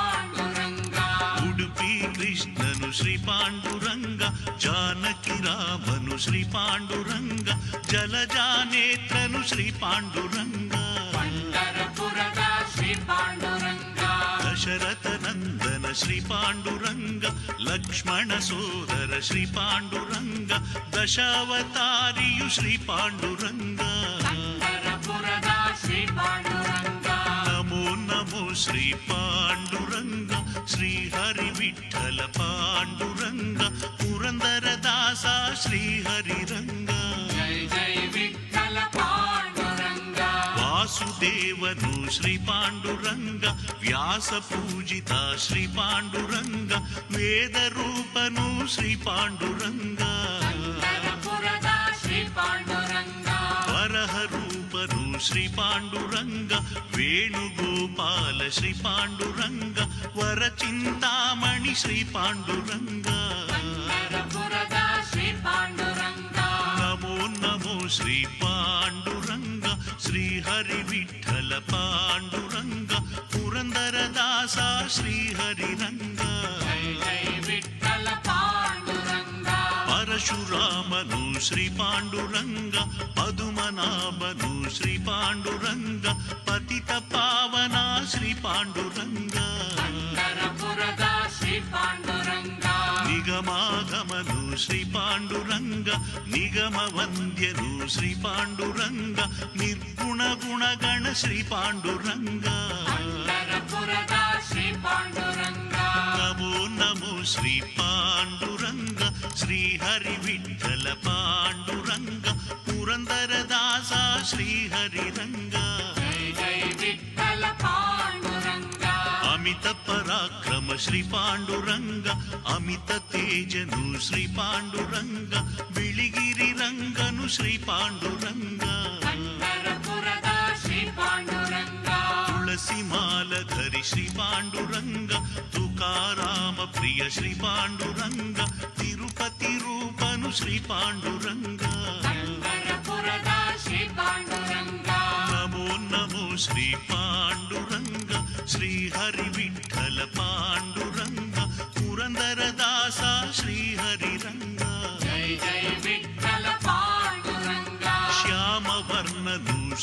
ಶ್ರೀರಾಮನು ಶ್ರೀ ಪಾಂಡುರಂಗ ಜಲಜಾನೇತ್ರನು ಶ್ರೀ ಪಾಂಡುರಂಗ ಪಂಢರಪುರದ ಶ್ರೀ ಪಾಂಡುರಂಗ ದಶರಥ ನಂದನ ಶ್ರೀ ಪಾಂಡುರಂಗ ಲಕ್ಷ್ಮಣ ಸೋದರ ಶ್ರೀ ಪಾಂಡುರಂಗ ದಶಾವತಾರಿಯು ಶ್ರೀ ಪಾಂಡುರಂಗ ಪಂಢರಪುರದ ಶ್ರೀ ಪಾಂಡುರಂಗ ನಮೋ ನಮೋ ಶ್ರೀ ಪಾಂಡುರಂಗ ಶ್ರೀ ಹರಿ ವಿಠಲ ಪಾಂಡುರಂಗ ಪುರಂದರ ದಾಸ ಶ್ರೀ ಹರಿರಂಗ ಜೈ ಜೈ ವಿಠಲ ಪಾಂಡುರಂಗ ವಾಸುದೇವನು ಶ್ರೀ ಪಾಂಡುರಂಗ ವ್ಯಾಸ ಪೂಜಿತ ಶ್ರೀ ಪಾಂಡುರಂಗ ವೇದ ರೂಪನು ಶ್ರೀ ಪಾಂಡುರಂಗ ಪಂಢರಪುರದ ಶ್ರೀ ಪಾಂಡುರಂಗ ವರಹ ರೂಪನು ಶ್ರೀ ಪಾಂಡುರಂಗ ವೇಣುಗೋಪಾಲ ಶ್ರೀ ಪಾಂಡುರಂಗ ವರ ಚಿಂತಾಮಣಿ ಶ್ರೀ ಪಾಂಡುರಂಗ ಪಂಢರಪುರದ ಶ್ರೀ ಪಾಂಡುರಂಗ ನಮೋ ನಮೋ ಶ್ರೀ ಪಾಂಡುರಂಗ ಶ್ರೀ ಹರಿ ವಿಠಲ ಪಾಂಡುರಂಗ ಪುರಂದರ ದಾಸ ಶ್ರೀ ಹರಿರಂಗ ಜೈ ಜೈ ವಿಠಲ ಪಾಂಡುರಂಗ ಪರಶುರಾಮನು ಶ್ರೀ ಪಾಂಡುರಂಗ ಪದುಮನಾಭನು ಶ್ರೀ ಪಾಂಡುರಂಗ ಪತಿತ ಪಾವನ ಶ್ರೀ ಪಾಂಡುರಂಗ ಪಂಢರಪುರದ ಶ್ರೀ ಪಾಂಡುರಂಗ ನಿಗಮಾಗಮನು ಶ್ರೀ ಪಾಂಡುರಂಗ ನಿಗಮ ವಂದ್ಯನು ಶ್ರೀ ಪಾಂಡುರಂಗ ನಿರ್ಗುಣ ಗುಣಗಣ ಶ್ರೀ ಪಾಂಡುರಂಗ ಪಂಢರಪುರದ ಶ್ರೀ ಪಾಂಡುರಂಗ ನಮೋ ನಮೋ ಶ್ರೀ ಪಾಂಡುರಂಗ ಶ್ರೀ ಹರಿ ವಿಠಲ ಪಾಂಡುರಂಗ ಪುರಂದರ ದಾಸ ಶ್ರೀ ಹರಿರಂಗ ಜೈ ಜೈ ವಿಠಲ ಪಾಂಡುರಂಗ ಅಮಿತ ಪರಾಕ್ರಮ ಶ್ರೀ ಪಾಂಡುರಂಗ ಅಮಿತ ತೇಜನು ಶ್ರೀ ಪಾಂಡುರಂಗ ಬಿಳಿಗಿರಿ ರಂಗನು ಶ್ರೀ ಪಾಂಡುರಂಗ ಪಂಢರಪುರದ ಶ್ರೀ ಪಾಂಡುರಂಗ ತುಳಸಿ ಮಾಲಧರಿ ಶ್ರೀ ಪಾಂಡುರಂಗ ತುಕಾರಾಮ ಪ್ರಿಯ ಶ್ರೀ ಪಾಂಡುರಂಗ ತಿರುಪತಿ ರೂಪನು ಶ್ರೀ ಪಾಂಡುರಂಗ ಪಂಢರಪುರದ ಶ್ರೀ ಪಾಂಡುರಂಗ ನಮೋ ನಮೋ ಶ್ರೀ ಪಾಂಡುರಂಗ ಶ್ರೀ ಹರಿ ವಿಠಲ ಪಾಂಡುರಂಗ ಪುರಂದರ ದಾಸ ಶ್ರೀ ಹರಿರಂಗ ಜೈ ಜೈ ವಿಠಲ ಪಾಂಡುರಂಗ ಶ್ಯಾಮ ವರ್ಣನು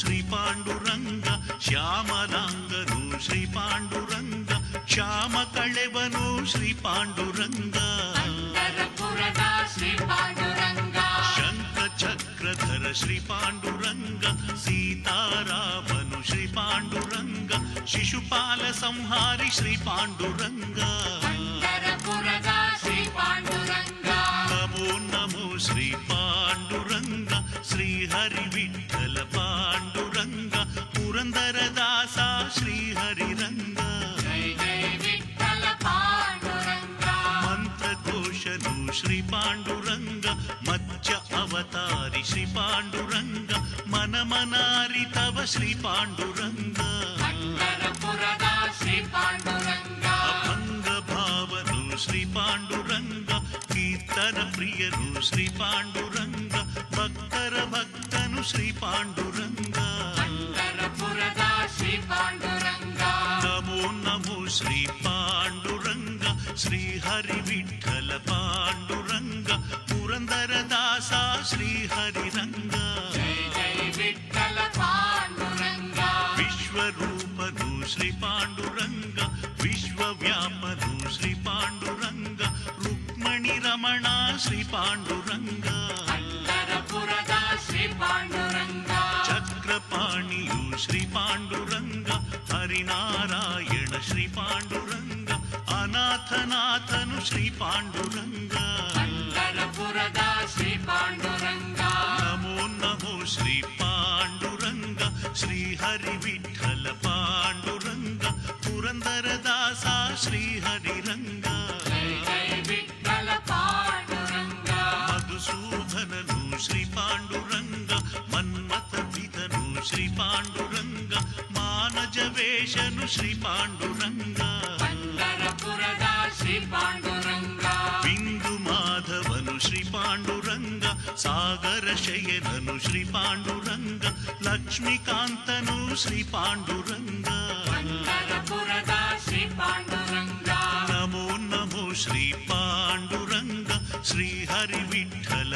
ಶ್ರೀ ಪಾಂಡುರಂಗ ಶ್ಯಾಮಲಾಂಗನು ಶ್ರೀ ಪಾಂಡುರಂಗ ಶ್ಯಾಮ ಕಳೆವನು ಶ್ರೀ ಪಾಂಡುರಂಗ ಪಂಢರಪುರದ ಶ್ರೀ ಪಾಂಡುರಂಗ ಶಂಖ ಚಕ್ರಧರ ಶ್ರೀ ಪಾಂಡುರಂಗ ಸೀತಾರಾಮನು ಶ್ರೀ ಪಾಂಡುರಂಗ ಶಿಶುಪಾಲ ಸಂಹಾರಿ ಶ್ರೀ ಪಾಂಡುರಂಗ ಪಂಢರಪುರದ ಶ್ರೀ ಪಾಂಡುರಂಗ ನಮೋ ನಮೋ ಶ್ರೀ ಪಾಂಡುರಂಗ ಶ್ರೀ ಹರಿ ವಿಠಲ ಪಾಂಡುರಂಗ ಪುರಂದರ ದಾಸ ಶ್ರೀ ಹರಿರಂಗ ಜೈ ಜೈ ವಿಠಲ ಪಾಂಡುರಂಗ ಮಂತ್ರಘೋಷನು ಶ್ರೀ ಪಾಂಡುರಂಗ ಮಧ್ಯ ಅವತಾರಿ ಶ್ರೀ ಪಾಂಡುರಂಗ ಮನಮನಾರಿತವ ಶ್ರೀ ಪಾಂಡುರಂಗ ಪಂಢರಪುರದ ಶ್ರೀ ಪಾಂಡುರಂಗ ಅಭಂಗ ಭಾವನು ಶ್ರೀ ಪಾಂಡುರಂಗ ಕೀರ್ತನ ಪ್ರಿಯನು ಶ್ರೀ ಪಾಂಡುರಂಗ ಭಕ್ತರ ಭಕ್ತನು ಶ್ರೀ ಪಾಂಡುರಂಗ ಪಂಢರಪುರದ ಶ್ರೀ ಪಾಂಡುರಂಗ ನಮೋ ನಮೋ ಶ್ರೀ ಪಾಂಡುರಂಗ ಶ್ರೀ ಹರಿ ವಿಠಲ ಪಾಂಡುರಂಗ ಪುರಂದರ ದಾಸ ಶ್ರೀ ಹರಿರಂಗ ಜೈ ಜೈ ವಿಠಲ ಪಾಂಡುರಂಗ ವಿಶ್ವರೂಪನು ಶ್ರೀ ಪಾಂಡುರಂಗ ವಿಶ್ವವ್ಯಾಪನು ಶ್ರೀ ಪಾಂಡುರಂಗ ರುಕ್ಮಣಿ ರಮಣ ಶ್ರೀ ಪಾಂಡುರಂಗ ಪಂಢರಪುರದ ಶ್ರೀ ಪಾಂಡುರಂಗ ಚಕ್ರಪಾಣಿಯು ಶ್ರೀ ಪಾಂಡುರಂಗ ಹರಿನಾರಾಯಣ ಶ್ರೀ ಪಾಂಡುರಂಗ ಅನಾಥನಾಥನು ಶ್ರೀ ಪಾಂಡುರಂಗ ಪಂಢರಪುರದ ಶ್ರೀ ಪಾಂಡುರಂಗ ನಮೋ ನಮೋ ಶ್ರೀ ಪಾಂಡುರಂಗ ಶ್ರೀ ಹರಿ ವಿಠಲ ಪಾಂಡುರಂಗ ಪುರಂದರ ದಾಸ ಶ್ರೀ ಹರಿರಂಗ ಜೈ ಜೈ ವಿಠಲ ಪಾಂಡುರಂಗ ಮಧುಸೂದನನು ಶ್ರೀ ಪಾಂಡುರಂಗ ಮನ್ಮಥ ಪಿತನು ಶ್ರೀ ಪಾಂಡುರಂಗ ಮಾನಜ ವೇಷನು ಶ್ರೀ ಪಾಂಡುರಂಗ ಪಂಢರಪುರದ ಶ್ರೀ ಪಾಂಡುರಂಗ ಬಿಂದು ಮಾಧವನು ಶ್ರೀ ಪಾಂಡುರಂಗ ಸಾಗರ ಶಯನನು ಶ್ರೀ ಪಾಂಡುರಂಗ ಲಕ್ಷ್ಮೀಕಾಂತನು ಶ್ರೀ ಪಾಂಡುರಂಗ ಪಂಢರಪುರದ ಶ್ರೀ ಪಾಂಡುರಂಗ ನಮೋ ನಮೋ ಶ್ರೀ ಪಾಂಡುರಂಗ ಶ್ರೀ ಹರಿ ವಿಠಲ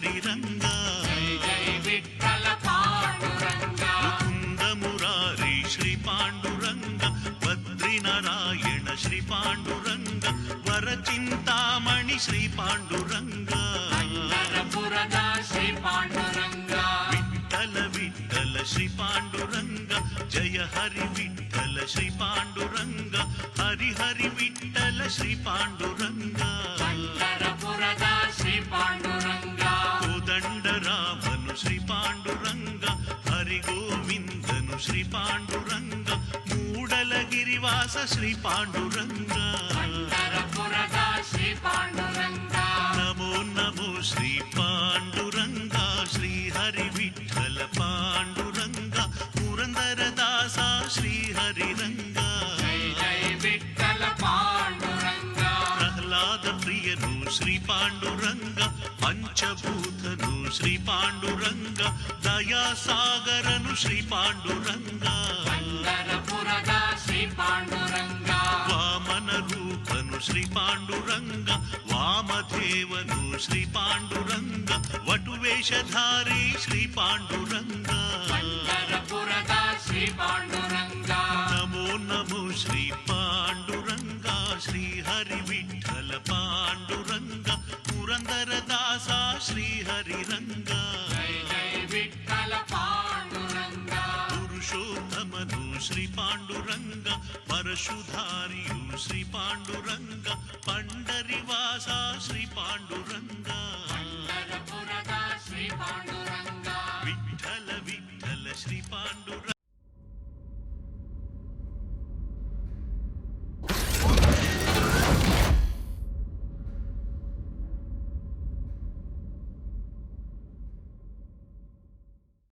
ಶ್ರೀಹರಿರಂಗ ಜೈ ವಿಠಲ ಪಾಂಡುರಂಗ ಮುಕುಂದ ಮುರಾರಿ ಶ್ರೀ ಪಾಂಡುರಂಗ ಬದ್ರಿನಾರಾಯಣ ಶ್ರೀ ಪಾಂಡುರಂಗ ವರಚಿಂತಾಮಣಿ ಶ್ರೀ ಪಾಂಡುರಂಗ ಪಂಢರಪುರದ ಶ್ರೀ ಪಾಂಡುರಂಗ ವಿಠಲ ವಿಠಲ ಶ್ರೀ ಪಾಂಡುರಂಗ ಜಯ ಹರಿ ವಿಠಲ ಶ್ರೀ ಪಾಂಡುರಂಗ ಹರಿ ಹರಿ ವಿಠಲ ಶ್ರೀ ಪಾಂಡುರಂಗ ಪಂಢರಪುರದ ಶ್ರೀ ಪಾಂಡುರಂಗ ಕೋದಂಡ ರಾಮನು ಶ್ರೀ ಪಾಂಡುರಂಗ ಹರಿ ಗೋವಿಂದನು ಶ್ರೀ ಪಾಂಡುರಂಗ ಮೂಡಲಗಿರಿವಾಸ ಶ್ರೀ ಪಾಂಡುರಂಗ ಪಂಢರಪುರದ ಶ್ರೀ ಪಾಂಡುರಂಗ ನಮೋ ನಮೋ ಶ್ರೀ ಪಾಂಡುರಂಗ ಶ್ರೀ ಹರಿ ವಿಠಲ ಪಾಂಡುರಂಗ ಪುರಂದರ ದಾಸ ಶ್ರೀ ಹರಿರಂಗ ಜೈ ವಿಠಲ ಪಾಂಡುರಂಗ ಪ್ರಹ್ಲಾದ ಪ್ರಿಯನು ಶ್ರೀ ಪಾಂಡುರಂಗ ಪಂಚಭೂತನು ಶ್ರೀ ಪಾಂಡುರಂಗ ದಯಾಸಾಗರನು ಶ್ರೀ ಪಾಂಡುರಂಗ ಪಂಢರಪುರದ ಶ್ರೀ ಪಾಂಡುರಂಗ ವಾಮನ ರೂಪನು ಶ್ರೀ ಪಾಂಡುರಂಗ ವಾಮದೇವನು ಶ್ರೀ ಪಾಂಡುರಂಗ ವಟುವೇಷಧಾರಿ ಶ್ರೀ ಪಾಂಡುರಂಗ ಪಂಢರಪುರದ ಶ್ರೀ ಪಾಂಡುರಂಗ ನಮೋ ನಮೋ ಶ್ರೀ ಪಾಂಡುರಂಗ ಶ್ರೀ ಹರಿ ವಿಠಲ ಪಾಂಡುರಂಗ ಪುರಂದರ ದಾಸ ಶ್ರೀ ಹರಿರಂಗ ಜೈ ವಿಠಲ ಪಾಂಡುರಂಗ ಪುರುಷೋತ್ತಮನು ಶ್ರೀ ಪಾಂಡುರಂಗ ಪರಶುಧಾರಿಯು ಶ್ರೀ ಪಾಂಡುರಂಗ ಪಂಡರಿವಾಸ ಶ್ರೀ ಪಾಂಡುರಂಗ ಪಂಢರಪುರದ ಶ್ರೀ ಪಾಂಡುರಂಗ ವಿಠಲ ವಿಠಲ ಶ್ರೀ ಪಾಂಡುರಂಗ